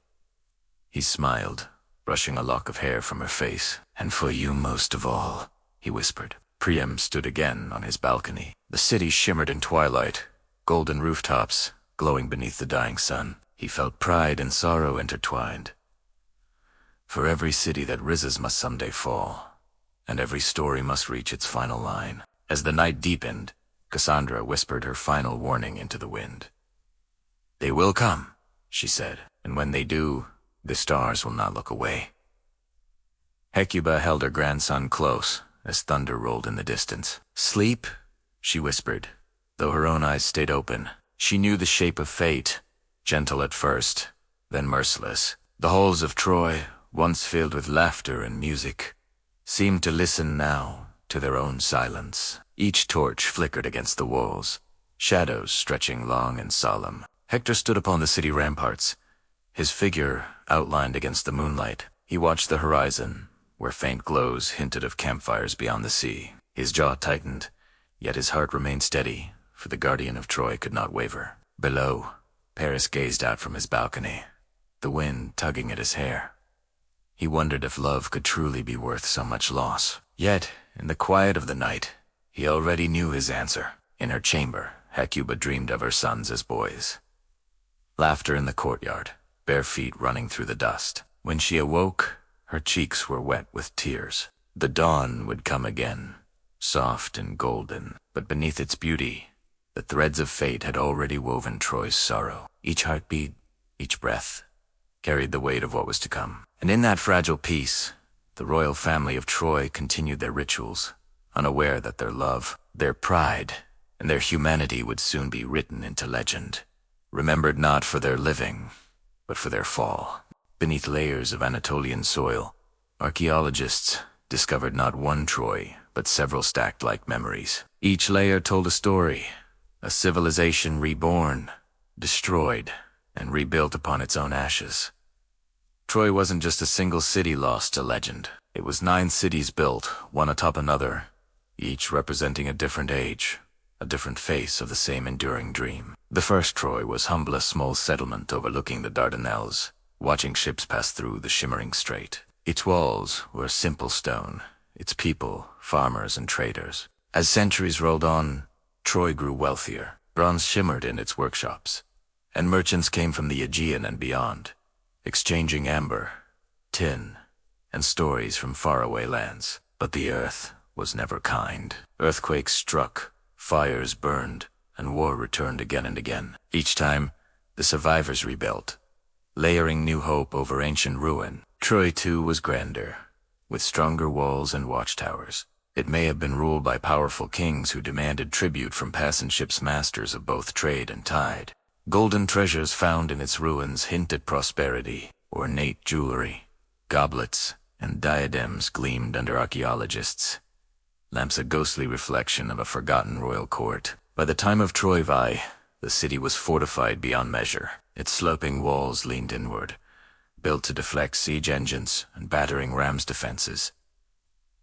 He smiled, brushing a lock of hair from her face. "And for you most of all," he whispered. Priam stood again on his balcony. The city shimmered in twilight, golden rooftops glowing beneath the dying sun. He felt pride and sorrow intertwined. For every city that rises must someday fall, and every story must reach its final line. As the night deepened, Cassandra whispered her final warning into the wind. "They will come," she said, "and when they do, the stars will not look away." Hecuba held her grandson close as thunder rolled in the distance. "Sleep," she whispered, though her own eyes stayed open. She knew the shape of fate, gentle at first, then merciless. The halls of Troy, once filled with laughter and music, seemed to listen now to their own silence. Each torch flickered against the walls, shadows stretching long and solemn. Hector stood upon the city ramparts, his figure outlined against the moonlight. He watched the horizon, where faint glows hinted of campfires beyond the sea. His jaw tightened, yet his heart remained steady, for the guardian of Troy could not waver. Below, Paris gazed out from his balcony, the wind tugging at his hair. He wondered if love could truly be worth so much loss. Yet, in the quiet of the night, he already knew his answer. In her chamber, Hecuba dreamed of her sons as boys. Laughter in the courtyard, bare feet running through the dust. When she awoke, her cheeks were wet with tears. The dawn would come again, soft and golden, but beneath its beauty, the threads of fate had already woven Troy's sorrow. Each heartbeat, each breath, carried the weight of what was to come. And in that fragile peace, the royal family of Troy continued their rituals, unaware that their love, their pride, and their humanity would soon be written into legend, remembered not for their living, but for their fall. Beneath layers of Anatolian soil, archaeologists discovered not one Troy, but several stacked like memories. Each layer told a story, a civilization reborn, destroyed, and rebuilt upon its own ashes. Troy wasn't just a single city lost to legend. It was 9 cities built, one atop another, each representing a different age, a different face of the same enduring dream. The first Troy was humble, a small settlement overlooking the Dardanelles, watching ships pass through the shimmering strait. Its walls were simple stone, its people farmers and traders. As centuries rolled on, Troy grew wealthier. Bronze shimmered in its workshops, and merchants came from the Aegean and beyond, exchanging amber, tin, and stories from faraway lands. But the earth was never kind. Earthquakes struck, fires burned, and war returned again and again. Each time, the survivors rebuilt, layering new hope over ancient ruin. Troy, too, was grander, with stronger walls and watchtowers. It may have been ruled by powerful kings who demanded tribute from passing ships, masters of both trade and tide. Golden treasures found in its ruins hint at prosperity. Ornate jewelry, goblets, and diadems gleamed under archaeologists, lamps a ghostly reflection of a forgotten royal court. By the time of Troy, the city was fortified beyond measure. Its sloping walls leaned inward, built to deflect siege engines and battering rams' defenses.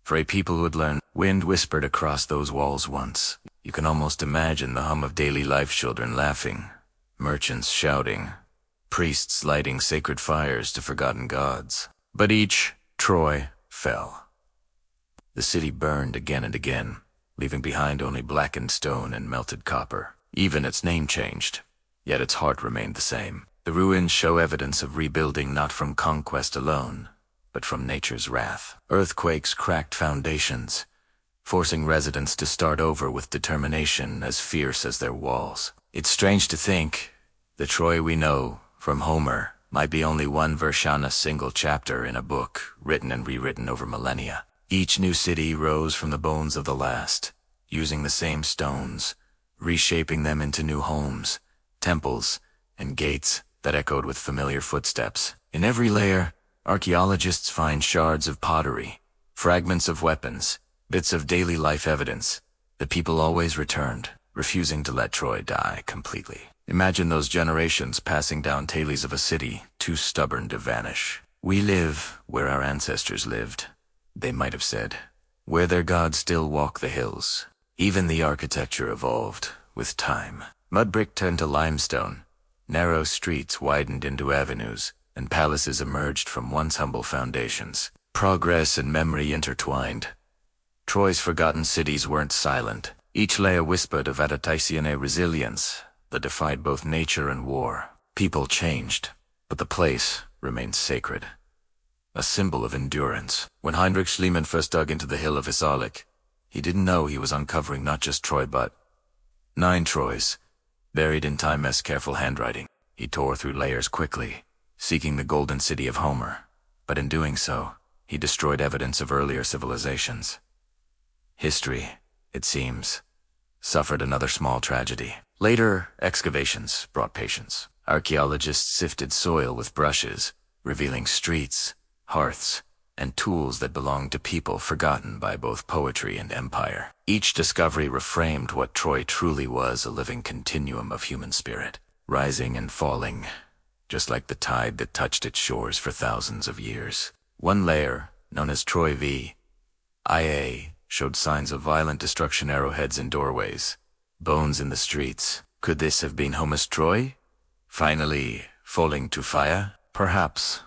For a people who had learned, wind whispered across those walls once. You can almost imagine the hum of daily life, children laughing, merchants shouting, priests lighting sacred fires to forgotten gods. But each Troy fell. The city burned again and again, leaving behind only blackened stone and melted copper. Even its name changed, yet its heart remained the same. The ruins show evidence of rebuilding not from conquest alone, but from nature's wrath. Earthquakes cracked foundations, forcing residents to start over with determination as fierce as their walls. It's strange to think the Troy we know from Homer might be only one verse on a single chapter in a book written and rewritten over millennia. Each new city rose from the bones of the last, using the same stones, reshaping them into new homes, temples, and gates that echoed with familiar footsteps. In every layer, archaeologists find shards of pottery, fragments of weapons, bits of daily life evidence. The people always returned, refusing to let Troy die completely. Imagine those generations passing down tales of a city too stubborn to vanish. "We live where our ancestors lived," they might have said, "where their gods still walk the hills." Even the architecture evolved with time. Mud brick turned to limestone, narrow streets widened into avenues, and palaces emerged from once humble foundations. Progress and memory intertwined. Troy's forgotten cities weren't silent. Each layer whispered of adaptation and resilience that defied both nature and war. People changed, but the place remained sacred, a symbol of endurance. When Heinrich Schliemann first dug into the hill of Isarlik, he didn't know he was uncovering not just Troy but 9 Troys, buried in time's careful handwriting. He tore through layers quickly, seeking the golden city of Homer, but in doing so, he destroyed evidence of earlier civilizations. History, it seems, suffered another small tragedy. Later, excavations brought patience. Archaeologists sifted soil with brushes, revealing streets, hearths, and tools that belonged to people forgotten by both poetry and empire. Each discovery reframed what Troy truly was, a living continuum of human spirit, rising and falling, just like the tide that touched its shores for thousands of years. One layer, known as Troy V. IA, showed signs of violent destruction: arrowheads in doorways, bones in the streets. Could this have been Homer's Troy, finally falling to fire? Perhaps.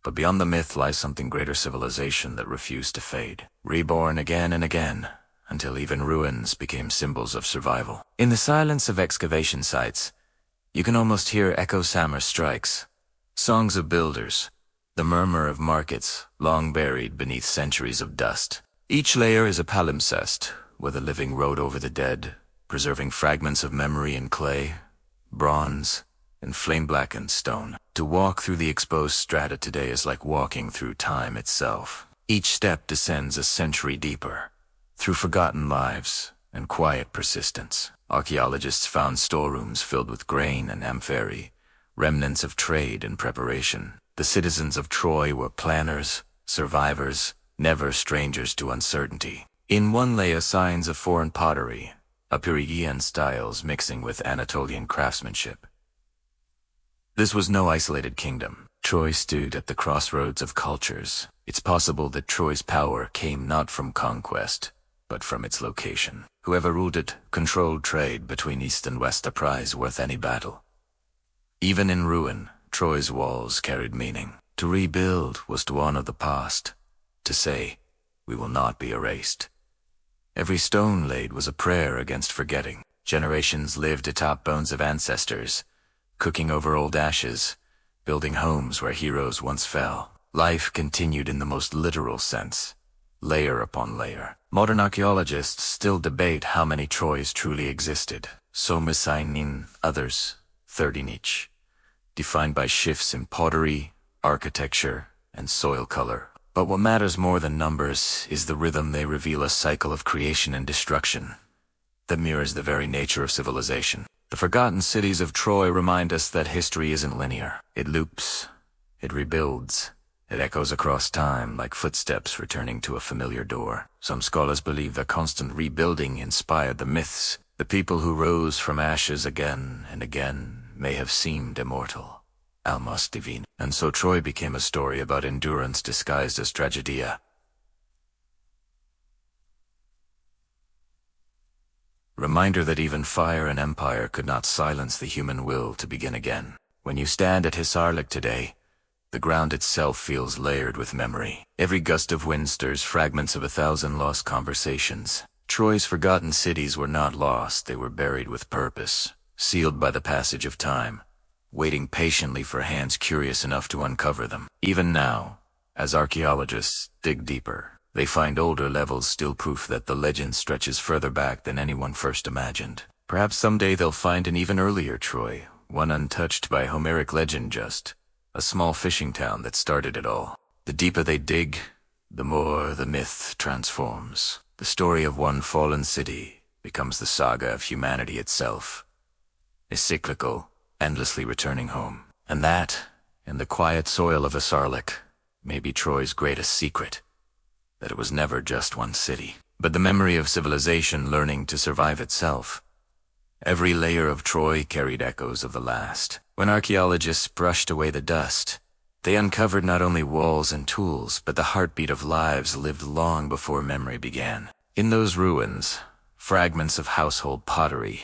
But beyond the myth lies something greater: civilization that refused to fade, reborn again and again, until even ruins became symbols of survival. In the silence of excavation sites, you can almost hear echo summer strikes, songs of builders, the murmur of markets long buried beneath centuries of dust. Each layer is a palimpsest, where the living wrote over the dead, preserving fragments of memory in clay, bronze, and flame-blackened stone. To walk through the exposed strata today is like walking through time itself. Each step descends a century deeper, through forgotten lives and quiet persistence. Archaeologists found storerooms filled with grain and amphorae, remnants of trade and preparation. The citizens of Troy were planners, survivors, never strangers to uncertainty. In one layer, signs of foreign pottery, Epirogean styles mixing with Anatolian craftsmanship. This was no isolated kingdom. Troy stood at the crossroads of cultures. It's possible that Troy's power came not from conquest, but from its location. Whoever ruled it controlled trade between east and west, a prize worth any battle. Even in ruin, Troy's walls carried meaning. To rebuild was to honor the past, to say, "We will not be erased." Every stone laid was a prayer against forgetting. Generations lived atop bones of ancestors, cooking over old ashes, building homes where heroes once fell. Life continued in the most literal sense, layer upon layer. Modern archaeologists still debate how many Troys truly existed. Some assign in, others 30 each, defined by shifts in pottery, architecture, and soil color. But what matters more than numbers is the rhythm they reveal: a cycle of creation and destruction that mirrors the very nature of civilization. The forgotten cities of Troy remind us that history isn't linear. It loops, it rebuilds, it echoes across time like footsteps returning to a familiar door. Some scholars believe that constant rebuilding inspired the myths. The people who rose from ashes again and again may have seemed immortal, almost divine. And so Troy became a story about endurance disguised as tragedia. Reminder that even fire and empire could not silence the human will to begin again. When you stand at Hisarlik today, the ground itself feels layered with memory. Every gust of wind stirs fragments of 1,000 lost conversations. Troy's forgotten cities were not lost, they were buried with purpose, sealed by the passage of time, waiting patiently for hands curious enough to uncover them. Even now, as archaeologists dig deeper, they find older levels still proof that the legend stretches further back than anyone first imagined. Perhaps someday they'll find an even earlier Troy, one untouched by Homeric legend, just a small fishing town that started it all. The deeper they dig, the more the myth transforms. The story of one fallen city becomes the saga of humanity itself, a cyclical, endlessly returning home. And that, in the quiet soil of Isarlik, may be Troy's greatest secret, that it was never just one city, but the memory of civilization learning to survive itself. Every layer of Troy carried echoes of the last. When archaeologists brushed away the dust, they uncovered not only walls and tools, but the heartbeat of lives lived long before memory began. In those ruins, fragments of household pottery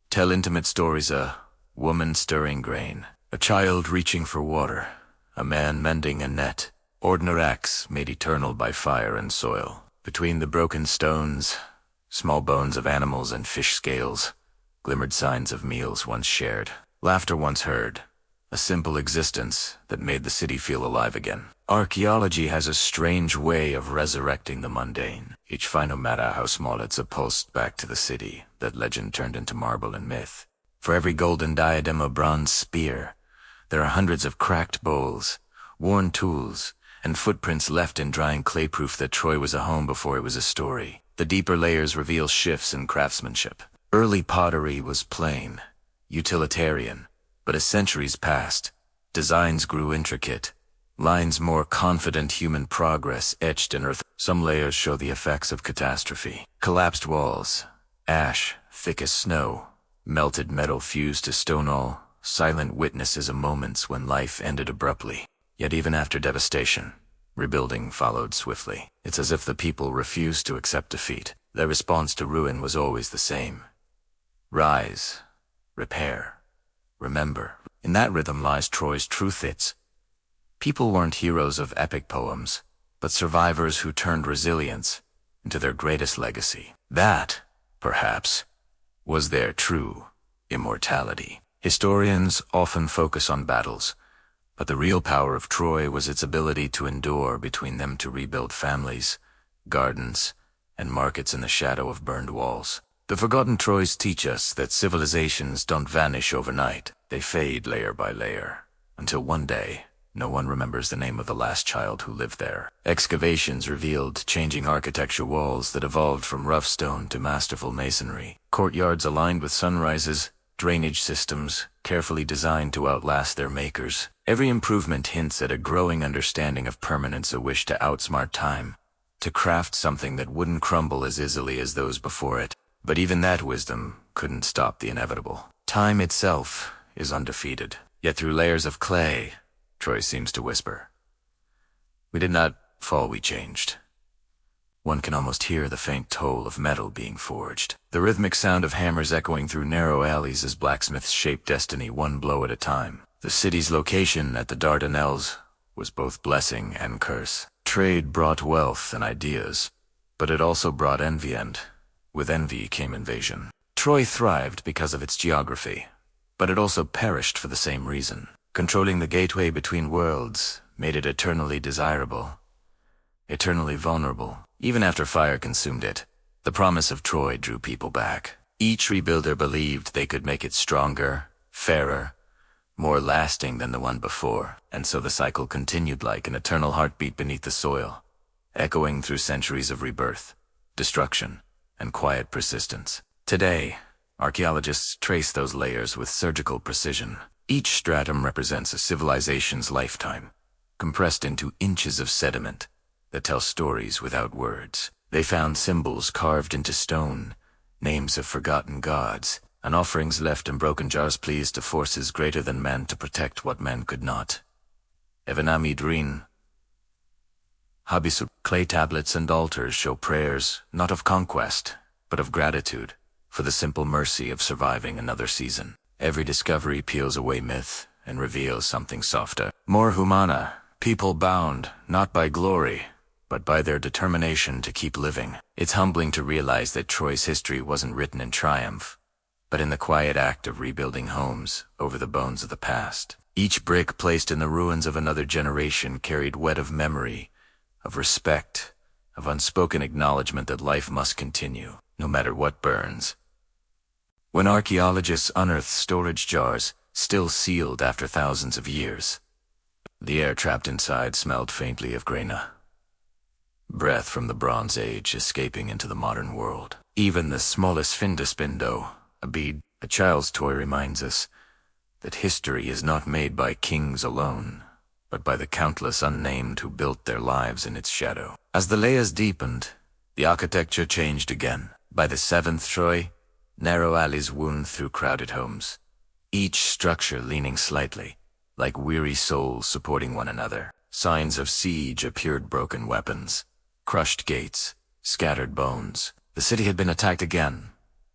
tell intimate stories: a woman stirring grain, a child reaching for water, a man mending a net, ordinary acts made eternal by fire and soil. Between the broken stones, small bones of animals and fish scales glimmered signs of meals once shared, laughter once heard, a simple existence that made the city feel alive again. Archaeology has a strange way of resurrecting the mundane. Each find, no matter how small, it's a pulse back to the city that legend turned into marble and myth. For every golden diadem or bronze spear, there are hundreds of cracked bowls, worn tools, and footprints left in drying clay, proof that Troy was a home before it was a story. The deeper layers reveal shifts in craftsmanship. Early pottery was plain, utilitarian, but as centuries passed, designs grew intricate, lines more confident, human progress etched in earth. Some layers show the effects of catastrophe. Collapsed walls, ash thick as snow, melted metal fused to stone, all silent witnesses of moments when life ended abruptly. Yet even after devastation, rebuilding followed swiftly. It's as if the people refused to accept defeat. Their response to ruin was always the same: rise, repair, remember. In that rhythm lies Troy's truth. Its people weren't heroes of epic poems, but survivors who turned resilience into their greatest legacy. That, perhaps, was their true immortality. Historians often focus on battles, but the real power of Troy was its ability to endure between them, to rebuild families, gardens, and markets in the shadow of burned walls. The forgotten Troys teach us that civilizations don't vanish overnight. They fade layer by layer, until one day, no one remembers the name of the last child who lived there. Excavations revealed changing architecture: walls that evolved from rough stone to masterful masonry, courtyards aligned with sunrises, drainage systems carefully designed to outlast their makers. Every improvement hints at a growing understanding of permanence, a wish to outsmart time, to craft something that wouldn't crumble as easily as those before it. But even that wisdom couldn't stop the inevitable. Time itself is undefeated. Yet through layers of clay, Troy seems to whisper, "We did not fall, we changed." One can almost hear the faint toll of metal being forged, the rhythmic sound of hammers echoing through narrow alleys as blacksmiths shape destiny one blow at a time. The city's location at the Dardanelles was both blessing and curse. Trade brought wealth and ideas, but it also brought envy, and with envy came invasion. Troy thrived because of its geography, but it also perished for the same reason. Controlling the gateway between worlds made it eternally desirable, eternally vulnerable. Even after fire consumed it, the promise of Troy drew people back. Each rebuilder believed they could make it stronger, fairer, more lasting than the one before, and so the cycle continued like an eternal heartbeat beneath the soil, echoing through centuries of rebirth, destruction, and quiet persistence. Today, archaeologists trace those layers with surgical precision. Each stratum represents a civilization's lifetime, compressed into inches of sediment that tell stories without words. They found symbols carved into stone, names of forgotten gods, and offerings left in broken jars, pleas to forces greater than man to protect what man could not. Evanami Drin, Habisu, clay tablets and altars show prayers not of conquest, but of gratitude for the simple mercy of surviving another season. Every discovery peels away myth and reveals something softer, more humana, people bound not by glory, but by their determination to keep living. It's humbling to realize that Troy's history wasn't written in triumph, but in the quiet act of rebuilding homes over the bones of the past. Each brick placed in the ruins of another generation carried wet of memory, of respect, of unspoken acknowledgement that life must continue, no matter what burns. When archaeologists unearthed storage jars, still sealed after thousands of years, the air trapped inside smelled faintly of grana, breath from the Bronze Age escaping into the modern world. Even the smallest findaspindo, a bead, a child's toy, reminds us that history is not made by kings alone, but by the countless unnamed who built their lives in its shadow. As the layers deepened, the architecture changed again. By the 7th Troy, narrow alleys wound through crowded homes, each structure leaning slightly, like weary souls supporting one another. Signs of siege appeared, broken weapons, crushed gates, scattered bones. The city had been attacked again.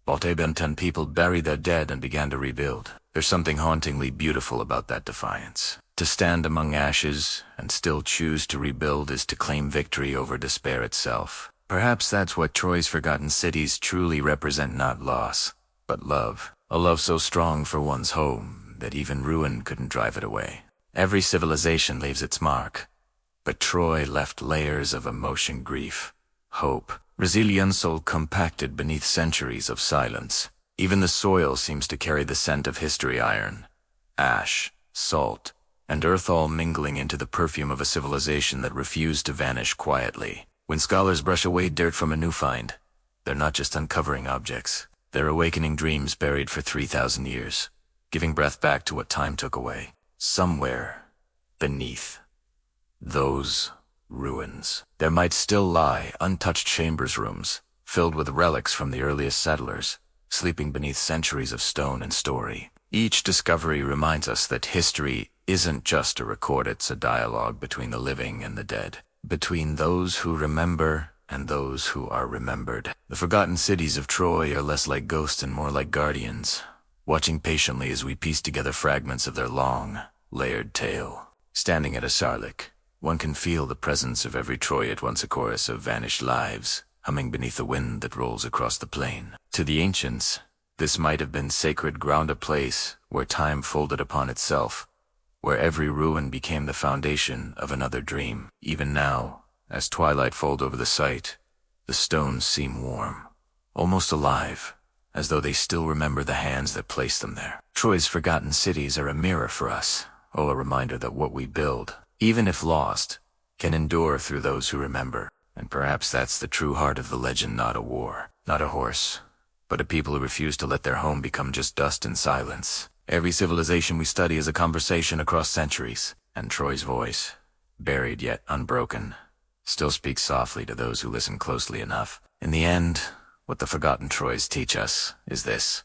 Baltebenton people buried their dead and began to rebuild. There's something hauntingly beautiful about that defiance. To stand among ashes and still choose to rebuild is to claim victory over despair itself. Perhaps that's what Troy's forgotten cities truly represent, not loss, but love. A love so strong for one's home that even ruin couldn't drive it away. Every civilization leaves its mark, but Troy left layers of emotion, grief, hope, resilience, all compacted beneath centuries of silence. Even the soil seems to carry the scent of history: iron, ash, salt, and earth, all mingling into the perfume of a civilization that refused to vanish quietly. When scholars brush away dirt from a new find, they're not just uncovering objects. They're awakening dreams buried for 3,000 years, giving breath back to what time took away. Somewhere beneath those ruins, there might still lie untouched chambers, rooms filled with relics from the earliest settlers, sleeping beneath centuries of stone and story. Each discovery reminds us that history isn't just a record, it's a dialogue between the living and the dead, between those who remember and those who are remembered. The forgotten cities of Troy are less like ghosts and more like guardians, watching patiently as we piece together fragments of their long, layered tale. Standing at a sarlacc, one can feel the presence of every Troyot, once a chorus of vanished lives, humming beneath the wind that rolls across the plain. To the ancients, this might have been sacred ground, a place where time folded upon itself, where every ruin became the foundation of another dream. Even now, as twilight fold over the site, the stones seem warm, almost alive, as though they still remember the hands that placed them there. Troy's forgotten cities are a mirror for us, a reminder that what we build, even if lost, can endure through those who remember. And perhaps that's the true heart of the legend: not a war, not a horse, but a people who refuse to let their home become just dust and silence. Every civilization we study is a conversation across centuries, and Troy's voice, buried yet unbroken, still speaks softly to those who listen closely enough. In the end, what the forgotten Troys teach us is this: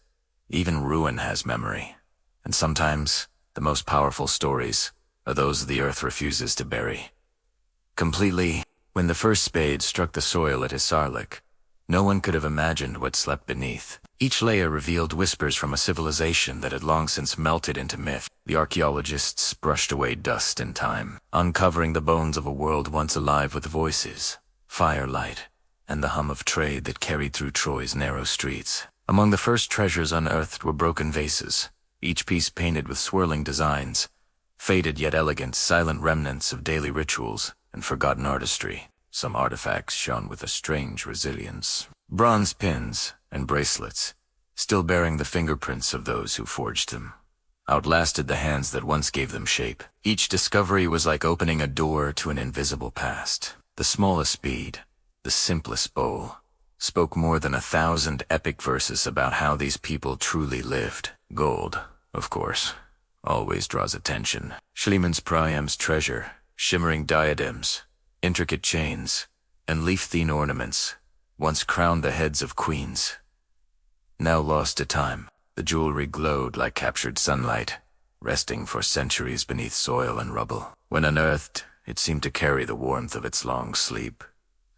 even ruin has memory, and sometimes the most powerful stories are those the earth refuses to bury completely. When the first spade struck the soil at Hisarlik, no one could have imagined what slept beneath. Each layer revealed whispers from a civilization that had long since melted into myth. The archaeologists brushed away dust and time, uncovering the bones of a world once alive with voices, firelight, and the hum of trade that carried through Troy's narrow streets. Among the first treasures unearthed were broken vases, each piece painted with swirling designs, faded yet elegant, silent remnants of daily rituals and forgotten artistry. Some artifacts shone with a strange resilience. Bronze pins and bracelets, still bearing the fingerprints of those who forged them, outlasted the hands that once gave them shape. Each discovery was like opening a door to an invisible past. The smallest bead, the simplest bowl, spoke more than 1,000 epic verses about how these people truly lived. Gold, of course, always draws attention. Schliemann Priam's treasure, shimmering diadems, intricate chains, and leaf-thin ornaments, once crowned the heads of queens. Now lost to time, the jewelry glowed like captured sunlight, resting for centuries beneath soil and rubble. When unearthed, it seemed to carry the warmth of its long sleep,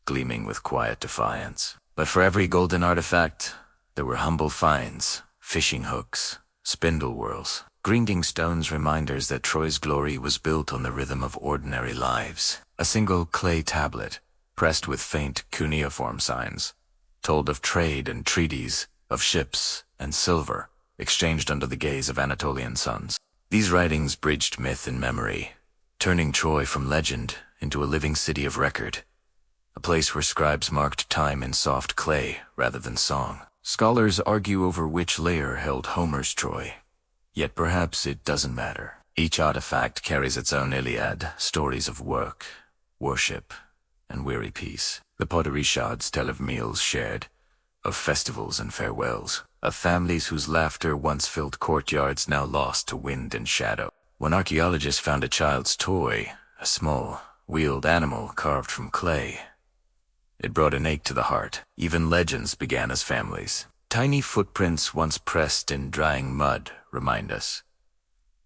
gleaming with quiet defiance. But for every golden artifact, there were humble finds: fishing hooks, spindle whorls, grinding stones, reminders that Troy's glory was built on the rhythm of ordinary lives. A single clay tablet, pressed with faint cuneiform signs, told of trade and treaties, of ships and silver exchanged under the gaze of Anatolian suns. These writings bridged myth and memory, turning Troy from legend into a living city of record, a place where scribes marked time in soft clay rather than song. Scholars argue over which layer held Homer's Troy, yet perhaps it doesn't matter. Each artifact carries its own Iliad, stories of work, worship, and weary peace. The pottery shards tell of meals shared, of festivals and farewells, of families whose laughter once filled courtyards, now lost to wind and shadow. When archaeologists found a child's toy, a small, wheeled animal carved from clay, it brought an ache to the heart. Even legends began as families. Tiny footprints once pressed in drying mud remind us.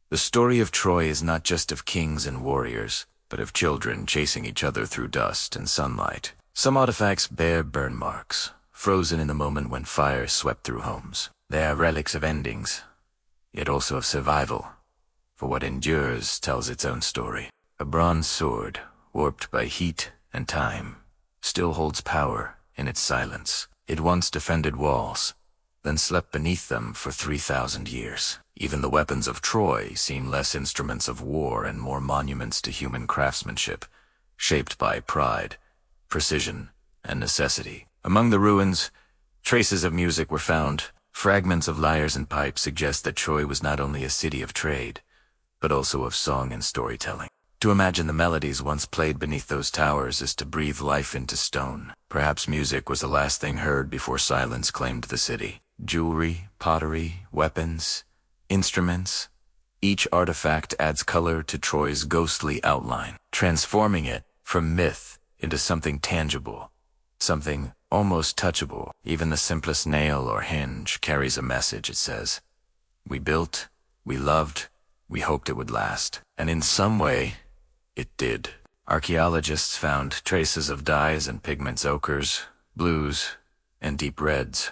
The story of Troy is not just of kings and warriors, but of children chasing each other through dust and sunlight. Some artifacts bear burn marks, frozen in the moment when fire swept through homes. They are relics of endings, yet also of survival, for what endures tells its own story. A bronze sword, warped by heat and time, still holds power in its silence. It once defended walls, then slept beneath them for 3,000 years. Even the weapons of Troy seem less instruments of war and more monuments to human craftsmanship, shaped by pride, precision, and necessity. Among the ruins, traces of music were found. Fragments of lyres and pipes suggest that Troy was not only a city of trade, but also of song and storytelling. To imagine the melodies once played beneath those towers is to breathe life into stone. Perhaps music was the last thing heard before silence claimed the city. Jewelry, pottery, weapons, instruments. Each artifact adds color to Troy's ghostly outline, transforming it from myth into something tangible, something almost touchable. Even the simplest nail or hinge carries a message. It says, "We built, we loved, we hoped it would last." And in some way, it did. Archaeologists found traces of dyes and pigments, ochres, blues, and deep reds,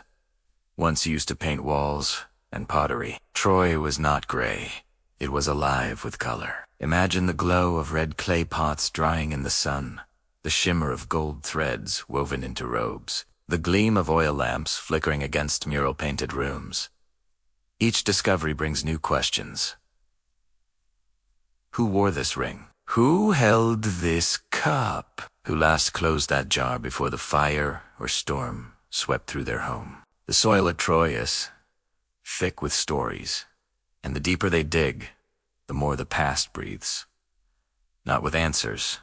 once used to paint walls and pottery. Troy was not gray. It was alive with color. Imagine the glow of red clay pots drying in the sun, the shimmer of gold threads woven into robes, the gleam of oil lamps flickering against mural-painted rooms. Each discovery brings new questions. Who wore this ring? Who held this cup? Who last closed that jar before the fire or storm swept through their home? The soil at Troy is thick with stories, and the deeper they dig, the more the past breathes. Not with answers,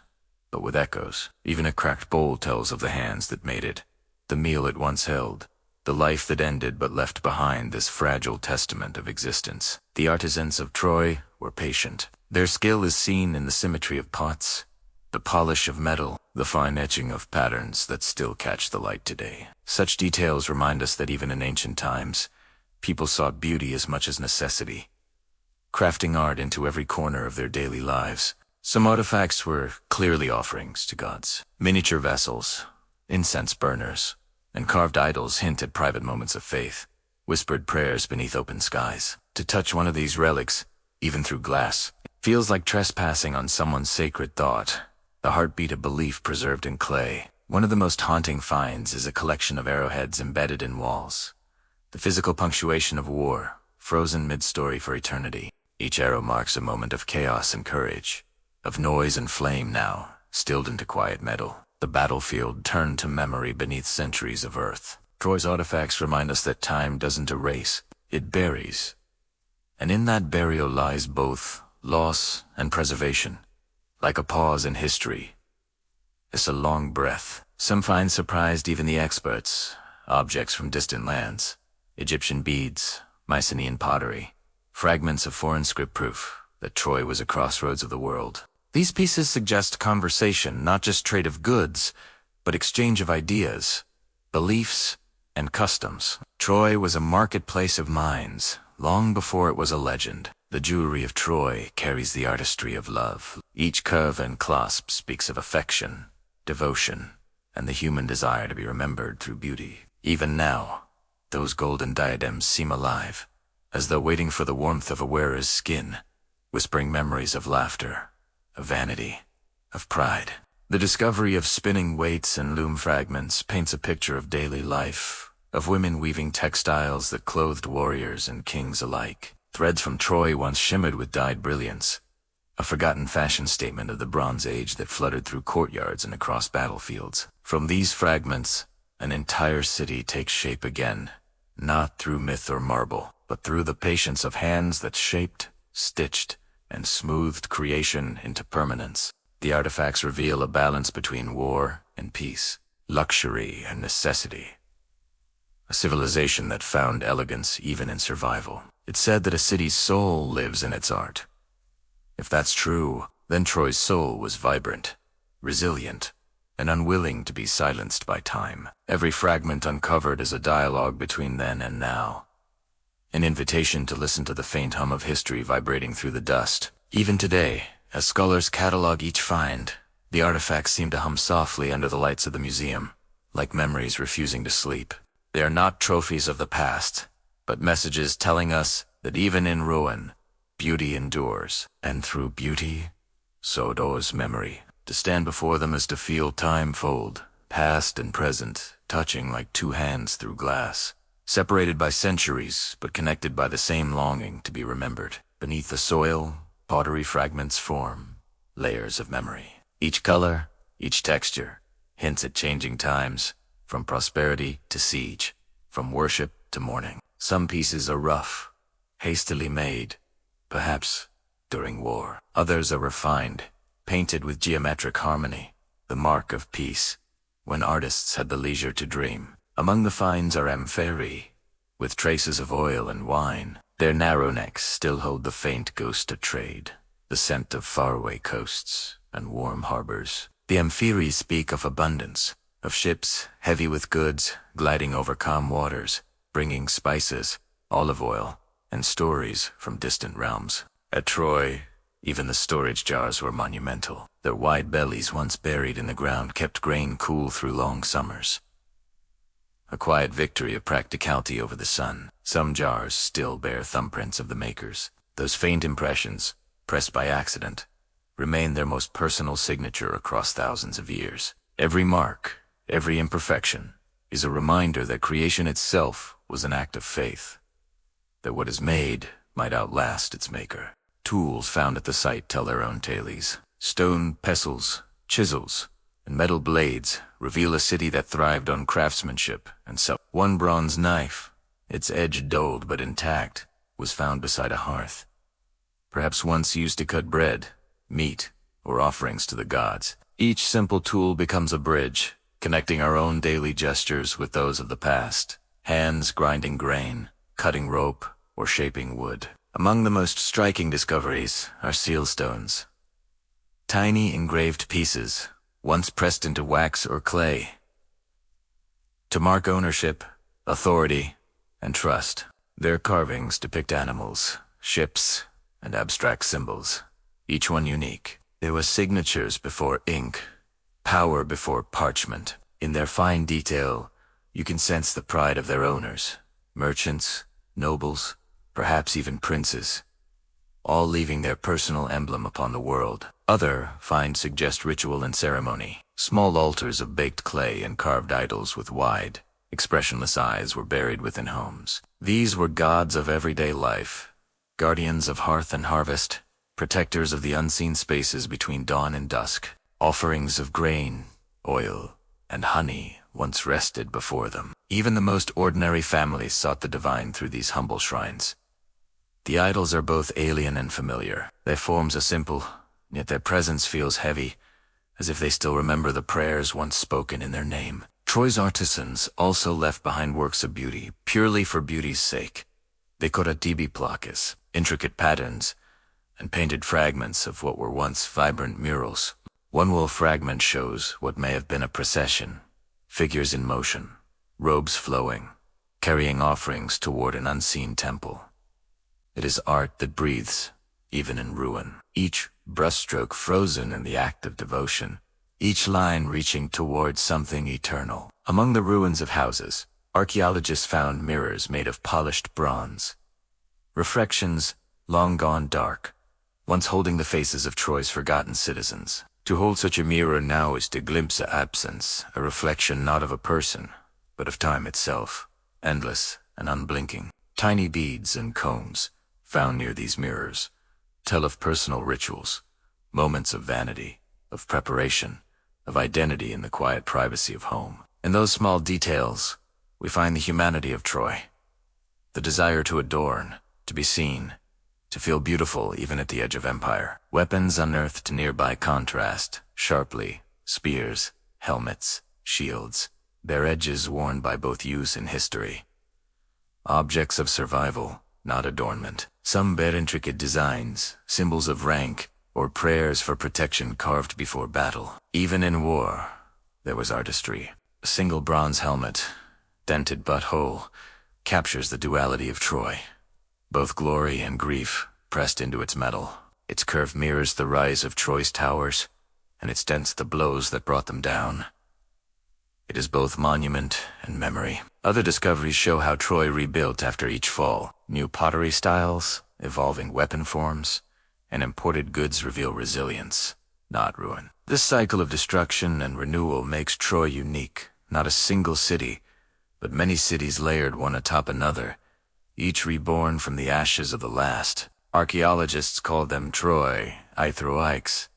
but with echoes. Even a cracked bowl tells of the hands that made it, the meal it once held, the life that ended but left behind this fragile testament of existence. The artisans of Troy were patient. Their skill is seen in the symmetry of pots, the polish of metal, the fine etching of patterns that still catch the light today. Such details remind us that even in ancient times, people sought beauty as much as necessity, crafting art into every corner of their daily lives. Some artifacts were clearly offerings to gods. Miniature vessels, incense burners, and carved idols hint at private moments of faith, whispered prayers beneath open skies. To touch one of these relics, even through glass, feels like trespassing on someone's sacred thought, the heartbeat of belief preserved in clay. One of the most haunting finds is a collection of arrowheads embedded in walls, the physical punctuation of war, frozen mid-story for eternity. Each arrow marks a moment of chaos and courage, of noise and flame now, stilled into quiet metal. The battlefield turned to memory beneath centuries of earth. Troy's artifacts remind us that time doesn't erase, it buries. And in that burial lies both loss and preservation, like a pause in history. It's a long breath. Some finds surprised even the experts. Objects from distant lands, Egyptian beads, Mycenaean pottery, fragments of foreign script proof that Troy was a crossroads of the world. These pieces suggest conversation, not just trade of goods, but exchange of ideas, beliefs, and customs. Troy was a marketplace of minds, long before it was a legend. The jewelry of Troy carries the artistry of love. Each curve and clasp speaks of affection, devotion, and the human desire to be remembered through beauty. Even now, those golden diadems seem alive, as though waiting for the warmth of a wearer's skin, whispering memories of laughter, of vanity, of pride. The discovery of spinning weights and loom fragments paints a picture of daily life, of women weaving textiles that clothed warriors and kings alike. Threads from Troy once shimmered with dyed brilliance, a forgotten fashion statement of the Bronze Age that fluttered through courtyards and across battlefields. From these fragments, an entire city takes shape again, not through myth or marble, but through the patience of hands that shaped, stitched, and smoothed creation into permanence. The artifacts reveal a balance between war and peace, luxury and necessity. A civilization that found elegance even in survival. It's said that a city's soul lives in its art. If that's true, then Troy's soul was vibrant, resilient, and unwilling to be silenced by time. Every fragment uncovered is a dialogue between then and now, an invitation to listen to the faint hum of history vibrating through the dust. Even today, as scholars catalog each find, the artifacts seem to hum softly under the lights of the museum, like memories refusing to sleep. They are not trophies of the past, but messages telling us that even in ruin, beauty endures, and through beauty, so does memory. To stand before them is to feel time fold, past and present, touching like two hands through glass, separated by centuries, but connected by the same longing to be remembered. Beneath the soil, pottery fragments form layers of memory. Each color, each texture, hints at changing times, from prosperity to siege, from worship to mourning. Some pieces are rough, hastily made, perhaps during war. Others are refined, painted with geometric harmony, the mark of peace, when artists had the leisure to dream. Among the finds are amphorae, with traces of oil and wine. Their narrow necks still hold the faint ghost of trade, the scent of faraway coasts and warm harbors. The amphorae speak of abundance, of ships heavy with goods gliding over calm waters, bringing spices, olive oil, and stories from distant realms. At Troy, even the storage jars were monumental. Their wide bellies, once buried in the ground, kept grain cool through long summers. A quiet victory of practicality over the sun. Some jars still bear thumbprints of the makers. Those faint impressions, pressed by accident, remain their most personal signature across thousands of years. Every mark, every imperfection, is a reminder that creation itself was an act of faith, that what is made might outlast its maker. Tools found at the site tell their own tales. Stone pestles, chisels, and metal blades reveal a city that thrived on craftsmanship and so. One bronze knife, its edge dulled but intact, was found beside a hearth, perhaps once used to cut bread, meat, or offerings to the gods. Each simple tool becomes a bridge, connecting our own daily gestures with those of the past. Hands grinding grain, cutting rope, or shaping wood. Among the most striking discoveries are seal stones, tiny engraved pieces, once pressed into wax or clay, to mark ownership, authority, and trust. Their carvings depict animals, ships, and abstract symbols, each one unique. They were signatures before ink, power before parchment. In their fine detail, you can sense the pride of their owners, merchants, nobles, perhaps even princes, all leaving their personal emblem upon the world. Other finds suggest ritual and ceremony. Small altars of baked clay and carved idols with wide, expressionless eyes were buried within homes. These were gods of everyday life, guardians of hearth and harvest, protectors of the unseen spaces between dawn and dusk. Offerings of grain, oil, and honey once rested before them. Even the most ordinary families sought the divine through these humble shrines. The idols are both alien and familiar. Their forms are simple, yet their presence feels heavy, as if they still remember the prayers once spoken in their name. Troy's artisans also left behind works of beauty, purely for beauty's sake. They cut out DB plaques, intricate patterns, and painted fragments of what were once vibrant murals. One wool fragment shows what may have been a procession, figures in motion, robes flowing, carrying offerings toward an unseen temple. It is art that breathes, even in ruin. Each brushstroke frozen in the act of devotion, each line reaching toward something eternal. Among the ruins of houses, archaeologists found mirrors made of polished bronze, reflections long gone dark, once holding the faces of Troy's forgotten citizens. To hold such a mirror now is to glimpse a absence, a reflection not of a person, but of time itself, endless and unblinking. Tiny beads and combs, found near these mirrors, tell of personal rituals, moments of vanity, of preparation, of identity in the quiet privacy of home. In those small details, we find the humanity of Troy, the desire to adorn, to be seen, to feel beautiful even at the edge of empire. Weapons unearthed nearby contrast sharply, spears, helmets, shields, their edges worn by both use and history. Objects of survival, not adornment. Some bear intricate designs, symbols of rank, or prayers for protection carved before battle. Even in war, there was artistry. A single bronze helmet, dented but whole, captures the duality of Troy. Both glory and grief pressed into its metal. Its curve mirrors the rise of Troy's towers, and its dents the blows that brought them down. It is both monument and memory. Other discoveries show how Troy rebuilt after each fall. New pottery styles, evolving weapon forms, and imported goods reveal resilience, not ruin. This cycle of destruction and renewal makes Troy unique. Not a single city, but many cities layered one atop another, each reborn from the ashes of the last. Archaeologists called them Troy, Ithroikes,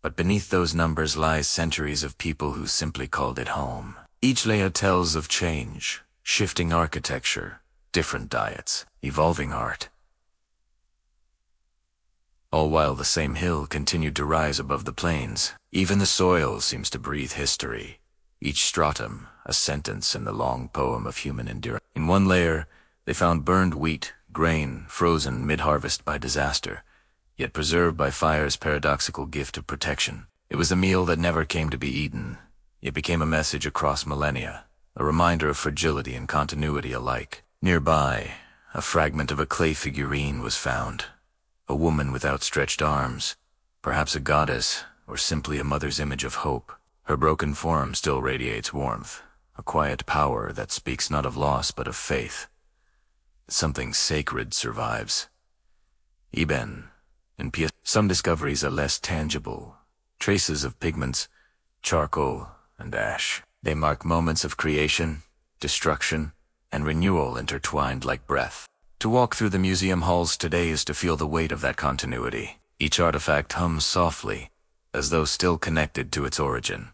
but beneath those numbers lies centuries of people who simply called it home. Each layer tells of change, shifting architecture, different diets, evolving art. All while the same hill continued to rise above the plains. Even the soil seems to breathe history. Each stratum, a sentence in the long poem of human endurance. In one layer, they found burned wheat, grain, frozen mid-harvest by disaster, yet preserved by fire's paradoxical gift of protection. It was a meal that never came to be eaten. It became a message across millennia, a reminder of fragility and continuity alike. Nearby, a fragment of a clay figurine was found. A woman with outstretched arms, perhaps a goddess, or simply a mother's image of hope. Her broken form still radiates warmth, a quiet power that speaks not of loss but of faith. Something sacred survives. Eben, in P.S. Some discoveries are less tangible. Traces of pigments, charcoal, and ash. They mark moments of creation, destruction, and renewal intertwined like breath. To walk through the museum halls today is to feel the weight of that continuity. Each artifact hums softly, as though still connected to its origin.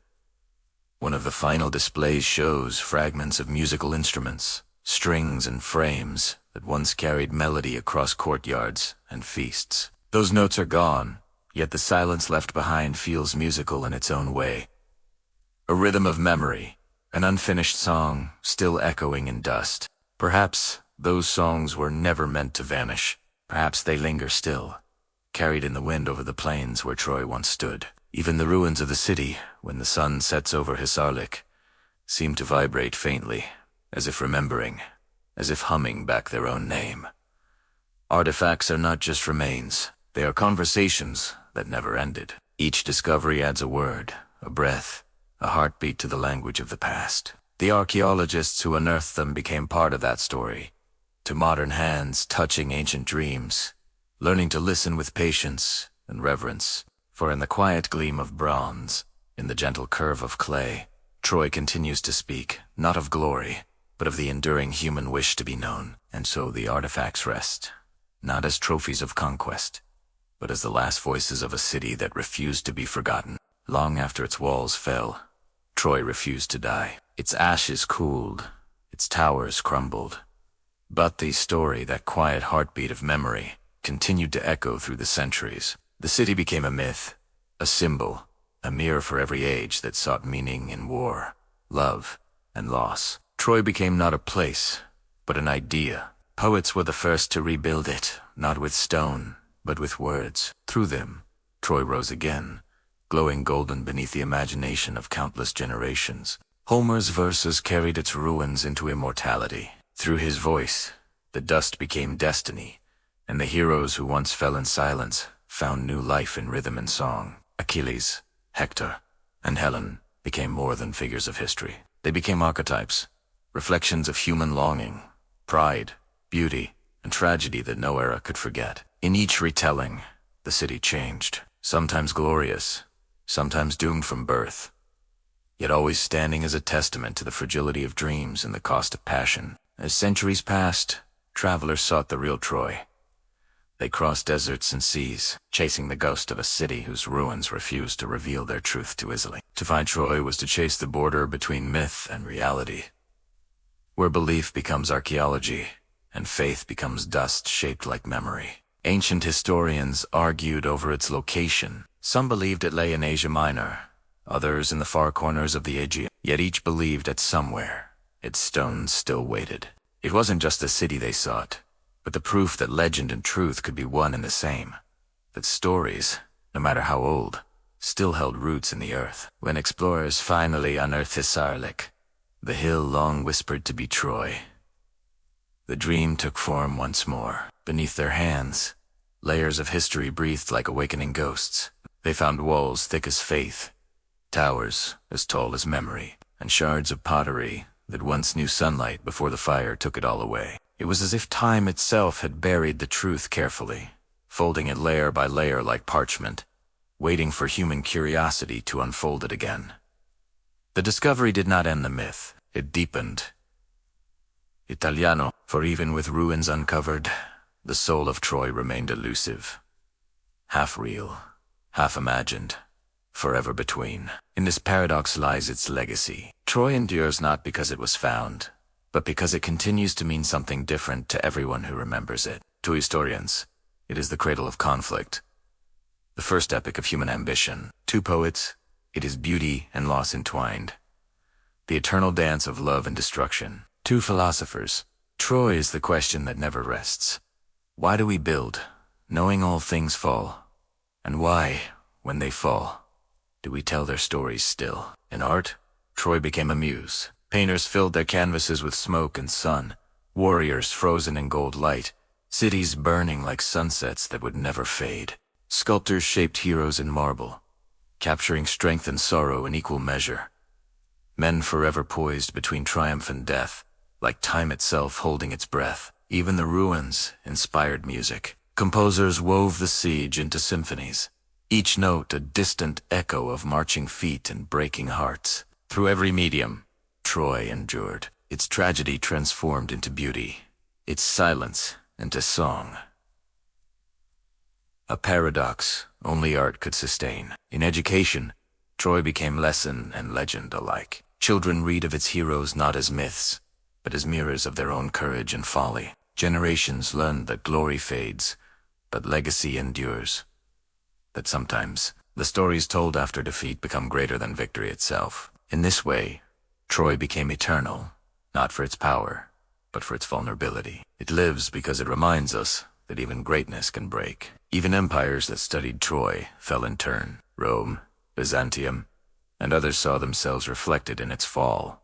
One of the final displays shows fragments of musical instruments, strings and frames that once carried melody across courtyards and feasts. Those notes are gone, yet the silence left behind feels musical in its own way. A rhythm of memory, an unfinished song still echoing in dust. Perhaps those songs were never meant to vanish. Perhaps they linger still, carried in the wind over the plains where Troy once stood. Even the ruins of the city, when the sun sets over Hisarlik, seem to vibrate faintly, as if remembering, as if humming back their own name. Artifacts are not just remains, they are conversations that never ended. Each discovery adds a word, a breath, a heartbeat to the language of the past. The archaeologists who unearthed them became part of that story, to modern hands touching ancient dreams, learning to listen with patience and reverence. For in the quiet gleam of bronze, in the gentle curve of clay, Troy continues to speak, not of glory, but of the enduring human wish to be known. And so the artifacts rest, not as trophies of conquest, but as the last voices of a city that refused to be forgotten. Long after its walls fell, Troy refused to die. Its ashes cooled, its towers crumbled. But the story, that quiet heartbeat of memory, continued to echo through the centuries. The city became a myth, a symbol, a mirror for every age that sought meaning in war, love, and loss. Troy became not a place, but an idea. Poets were the first to rebuild it, not with stone, but with words. Through them, Troy rose again, glowing golden beneath the imagination of countless generations. Homer's verses carried its ruins into immortality. Through his voice, the dust became destiny, and the heroes who once fell in silence found new life in rhythm and song. Achilles, Hector, and Helen became more than figures of history. They became archetypes, reflections of human longing, pride, beauty, and tragedy that no era could forget. In each retelling, the city changed, sometimes glorious, sometimes doomed from birth, yet always standing as a testament to the fragility of dreams and the cost of passion. As centuries passed, travelers sought the real Troy. They crossed deserts and seas, chasing the ghost of a city whose ruins refused to reveal their truth too easily. To find Troy was to chase the border between myth and reality, where belief becomes archaeology, and faith becomes dust shaped like memory. Ancient historians argued over its location. Some believed it lay in Asia Minor, others in the far corners of the Aegean. Yet each believed that somewhere, its stones still waited. It wasn't just the city they sought, but the proof that legend and truth could be one and the same. That stories, no matter how old, still held roots in the earth. When explorers finally unearthed Hisarlik, the hill long whispered to be Troy. The dream took form once more. Beneath their hands, layers of history breathed like awakening ghosts. They found walls thick as faith, towers as tall as memory, and shards of pottery that once knew sunlight before the fire took it all away. It was as if time itself had buried the truth carefully, folding it layer by layer like parchment, waiting for human curiosity to unfold it again. The discovery did not end the myth. It deepened. Italiano, for even with ruins uncovered, the soul of Troy remained elusive. Half real, half imagined, forever between. In this paradox lies its legacy. Troy endures not because it was found, but because it continues to mean something different to everyone who remembers it. To historians, it is the cradle of conflict, the first epic of human ambition. To poets, it is beauty and loss entwined, the eternal dance of love and destruction. To philosophers, Troy is the question that never rests. Why do we build, knowing all things fall? And why, when they fall, do we tell their stories still? In art, Troy became a muse. Painters filled their canvases with smoke and sun, warriors frozen in gold light, cities burning like sunsets that would never fade. Sculptors shaped heroes in marble, capturing strength and sorrow in equal measure. Men forever poised between triumph and death, like time itself holding its breath. Even the ruins inspired music. Composers wove the siege into symphonies, each note a distant echo of marching feet and breaking hearts. Through every medium, Troy endured. Its tragedy transformed into beauty, its silence into song. A paradox only art could sustain. In education, Troy became lesson and legend alike. Children read of its heroes not as myths, but as mirrors of their own courage and folly. Generations learn that glory fades, but legacy endures. That sometimes the stories told after defeat become greater than victory itself. In this way, Troy became eternal, not for its power, but for its vulnerability. It lives because it reminds us that even greatness can break. Even empires that studied Troy fell in turn. Rome, Byzantium, and others saw themselves reflected in its fall.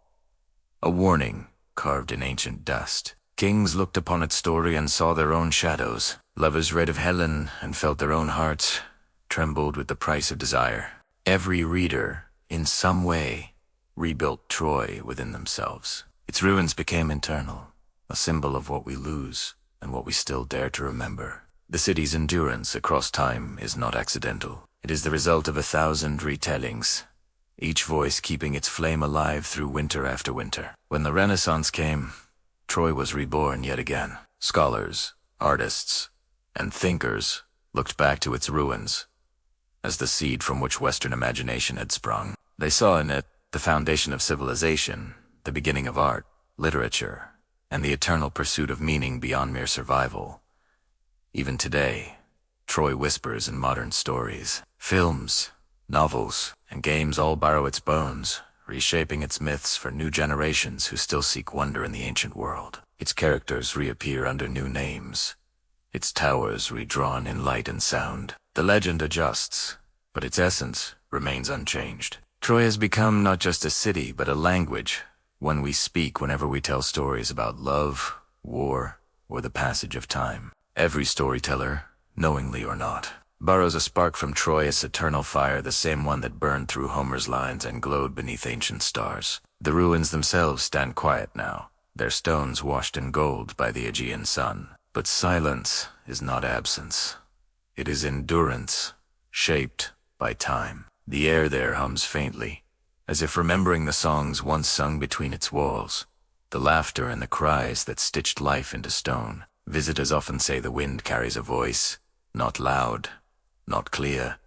A warning carved in ancient dust. Kings looked upon its story and saw their own shadows. Lovers read of Helen and felt their own hearts trembled with the price of desire. Every reader, in some way, rebuilt Troy within themselves. Its ruins became eternal, a symbol of what we lose and what we still dare to remember. The city's endurance across time is not accidental. It is the result of 1,000 retellings, each voice keeping its flame alive through winter after winter. When the Renaissance came, Troy was reborn yet again. Scholars, artists, and thinkers looked back to its ruins as the seed from which Western imagination had sprung. They saw in it the foundation of civilization, the beginning of art, literature, and the eternal pursuit of meaning beyond mere survival. Even today, Troy whispers in modern stories. Films, novels, and games all borrow its bones, reshaping its myths for new generations who still seek wonder in the ancient world. Its characters reappear under new names, its towers redrawn in light and sound. The legend adjusts, but its essence remains unchanged. Troy has become not just a city, but a language, one we speak whenever we tell stories about love, war, or the passage of time. Every storyteller, knowingly or not, borrows a spark from Troy, its eternal fire, the same one that burned through Homer's lines and glowed beneath ancient stars. The ruins themselves stand quiet now, their stones washed in gold by the Aegean sun. But silence is not absence. It is endurance, shaped by time. The air there hums faintly, as if remembering the songs once sung between its walls, the laughter and the cries that stitched life into stone. Visitors often say the wind carries a voice, not loud, not clear,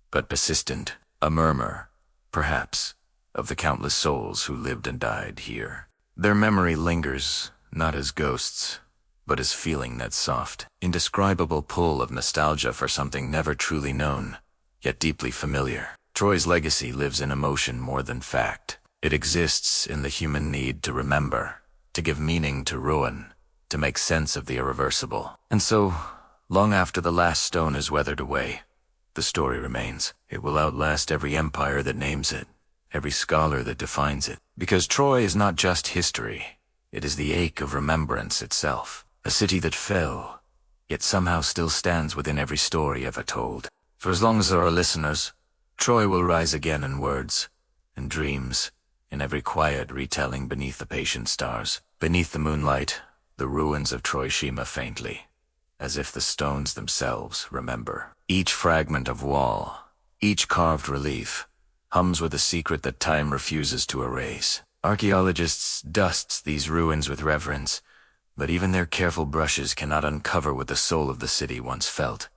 but persistent, a murmur, perhaps, of the countless souls who lived and died here. Their memory lingers, not as ghosts, but as feeling that soft, indescribable pull of nostalgia for something never truly known, yet deeply familiar. Troy's legacy lives in emotion more than fact. It exists in the human need to remember, to give meaning to ruin, to make sense of the irreversible. And so, long after the last stone is weathered away, the story remains. It will outlast every empire that names it, every scholar that defines it. Because Troy is not just history, it is the ache of remembrance itself. A city that fell, yet somehow still stands within every story ever told. For as long as there are listeners, Troy will rise again in words, in dreams, in every quiet retelling beneath the patient stars. Beneath the moonlight, the ruins of Troy shimmer faintly, as if the stones themselves remember. Each fragment of wall, each carved relief, hums with a secret that time refuses to erase. Archaeologists dust these ruins with reverence, but even their careful brushes cannot uncover what the soul of the city once felt.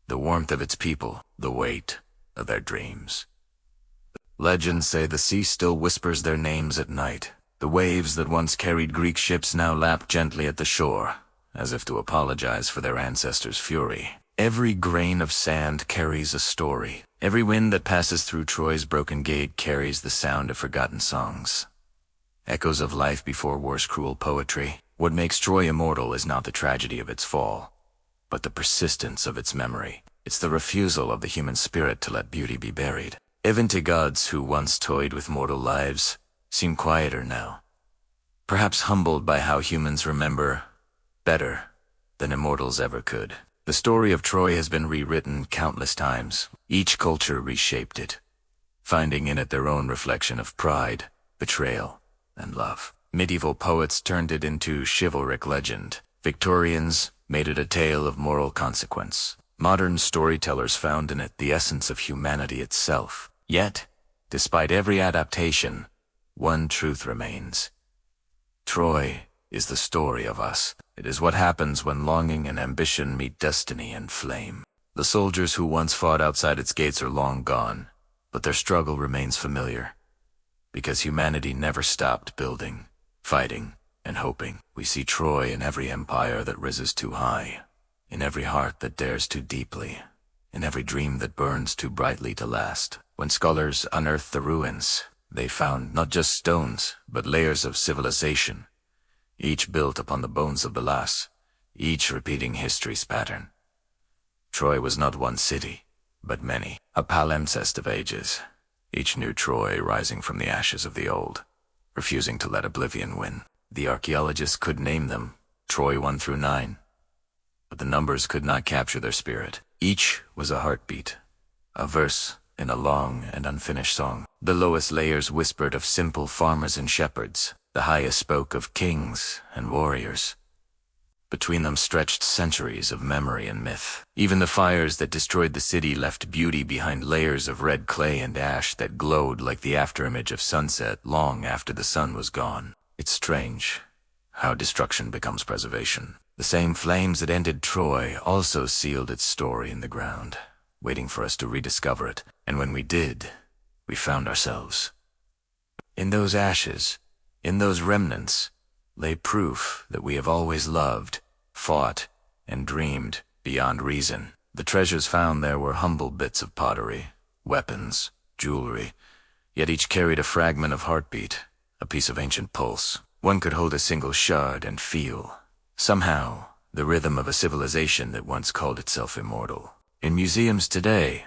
The warmth of its people, the weight of their dreams. Legends say the sea still whispers their names at night. The waves that once carried Greek ships now lap gently at the shore, as if to apologize for their ancestors' fury. Every grain of sand carries a story. Every wind that passes through Troy's broken gate carries the sound of forgotten songs. Echoes of life before war's cruel poetry. What makes Troy immortal is not the tragedy of its fall, but the persistence of its memory. It's the refusal of the human spirit to let beauty be buried. Even to gods who once toyed with mortal lives seem quieter now, perhaps humbled by how humans remember better than immortals ever could. The story of Troy has been rewritten countless times. Each culture reshaped it, finding in it their own reflection of pride, betrayal, and love. Medieval poets turned it into chivalric legend. Victorians made it a tale of moral consequence. Modern storytellers found in it the essence of humanity itself. Yet, despite every adaptation, one truth remains. Troy is the story of us. It is what happens when longing and ambition meet destiny and flame. The soldiers who once fought outside its gates are long gone, but their struggle remains familiar. Because humanity never stopped building, fighting, and hoping. We see Troy in every empire that rises too high, in every heart that dares too deeply, in every dream that burns too brightly to last. When scholars unearthed the ruins, they found not just stones, but layers of civilization, each built upon the bones of the last, each repeating history's pattern. Troy was not one city, but many, a palimpsest of ages, each new Troy rising from the ashes of the old, refusing to let oblivion win. The archaeologists could name them, Troy 1 through 9, but the numbers could not capture their spirit. Each was a heartbeat, a verse in a long and unfinished song. The lowest layers whispered of simple farmers and shepherds. The highest spoke of kings and warriors. Between them stretched centuries of memory and myth. Even the fires that destroyed the city left beauty behind layers of red clay and ash that glowed like the afterimage of sunset long after the sun was gone. It's strange how destruction becomes preservation. The same flames that ended Troy also sealed its story in the ground, waiting for us to rediscover it. And when we did, we found ourselves. In those ashes, in those remnants, lay proof that we have always loved, fought, and dreamed beyond reason. The treasures found there were humble bits of pottery, weapons, jewelry, yet each carried a fragment of heartbeat, a piece of ancient pulse. One could hold a single shard and feel, somehow, the rhythm of a civilization that once called itself immortal. In museums today,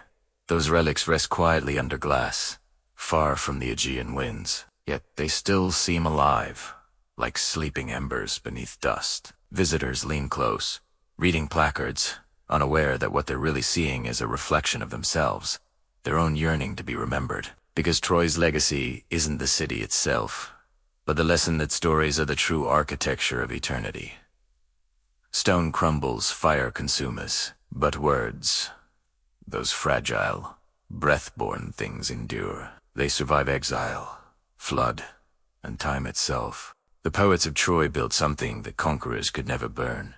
those relics rest quietly under glass, far from the Aegean winds, yet they still seem alive, like sleeping embers beneath dust. Visitors lean close, reading placards, unaware that what they're really seeing is a reflection of themselves, their own yearning to be remembered. Because Troy's legacy isn't the city itself, but the lesson that stories are the true architecture of eternity. Stone crumbles, fire consumes, but words, those fragile, breath-born things endure. They survive exile, flood, and time itself. The poets of Troy built something that conquerors could never burn.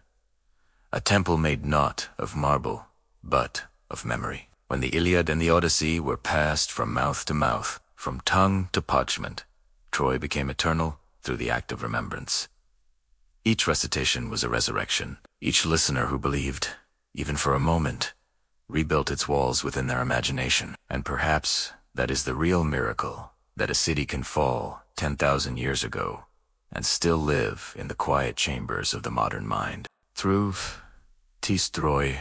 A temple made not of marble, but of memory. When the Iliad and the Odyssey were passed from mouth to mouth, from tongue to parchment, Troy became eternal through the act of remembrance. Each recitation was a resurrection. Each listener who believed, even for a moment, rebuilt its walls within their imagination. And perhaps that is the real miracle, that a city can fall 10,000 years ago and still live in the quiet chambers of the modern mind. Through Troy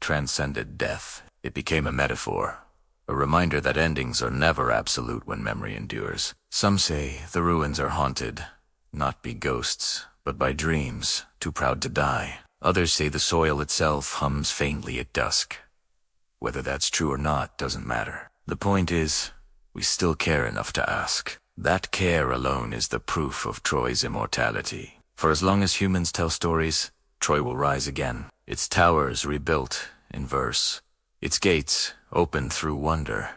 transcended death. It became a metaphor, a reminder that endings are never absolute when memory endures. Some say the ruins are haunted, not by ghosts, but by dreams, too proud to die. Others say the soil itself hums faintly at dusk. Whether that's true or not doesn't matter. The point is, we still care enough to ask. That care alone is the proof of Troy's immortality. For as long as humans tell stories, Troy will rise again. Its towers rebuilt in verse, its gates opened through wonder,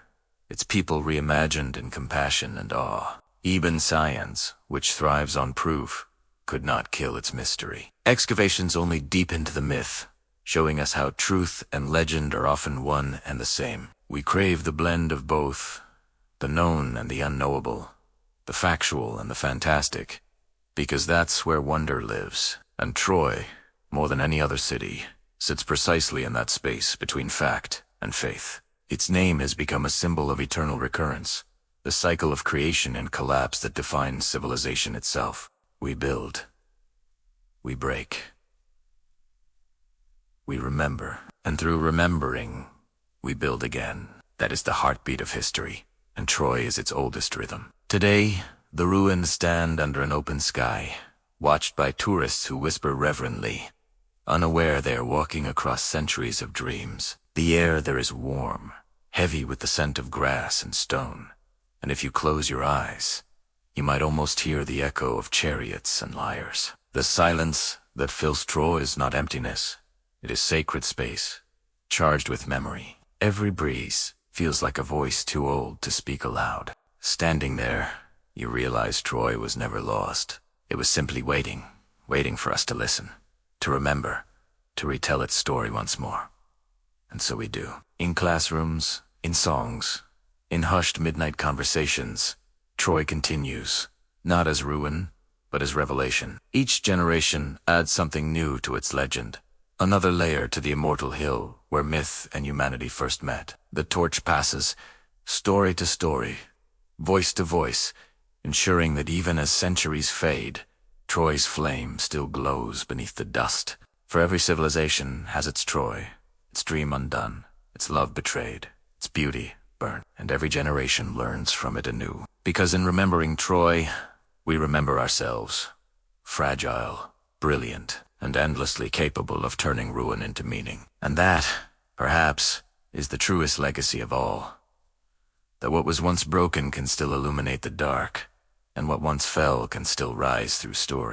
its people reimagined in compassion and awe. Even science, which thrives on proof, could not kill its mystery. Excavations only deepened the myth, showing us how truth and legend are often one and the same. We crave the blend of both, the known and the unknowable, the factual and the fantastic, because that's where wonder lives. And Troy, more than any other city, sits precisely in that space between fact and faith. Its name has become a symbol of eternal recurrence, the cycle of creation and collapse that defines civilization itself. We build, we break, we remember, and through remembering, we build again. That is the heartbeat of history, and Troy is its oldest rhythm. Today, the ruins stand under an open sky, watched by tourists who whisper reverently, unaware they are walking across centuries of dreams. The air there is warm, heavy with the scent of grass and stone, and if you close your eyes, you might almost hear the echo of chariots and lyres. The silence that fills Troy is not emptiness. It is sacred space, charged with memory. Every breeze feels like a voice too old to speak aloud. Standing there, you realize Troy was never lost. It was simply waiting for us to listen, to remember, to retell its story once more. And so we do. In classrooms, in songs, in hushed midnight conversations, Troy continues, not as ruin, but as revelation. Each generation adds something new to its legend, another layer to the immortal hill where myth and humanity first met. The torch passes, story to story, voice to voice, ensuring that even as centuries fade, Troy's flame still glows beneath the dust. For every civilization has its Troy, its dream undone, its love betrayed, its beauty burnt, and every generation learns from it anew. Because in remembering Troy, we remember ourselves, fragile, brilliant, and endlessly capable of turning ruin into meaning. And that, perhaps, is the truest legacy of all. That what was once broken can still illuminate the dark, and what once fell can still rise through story.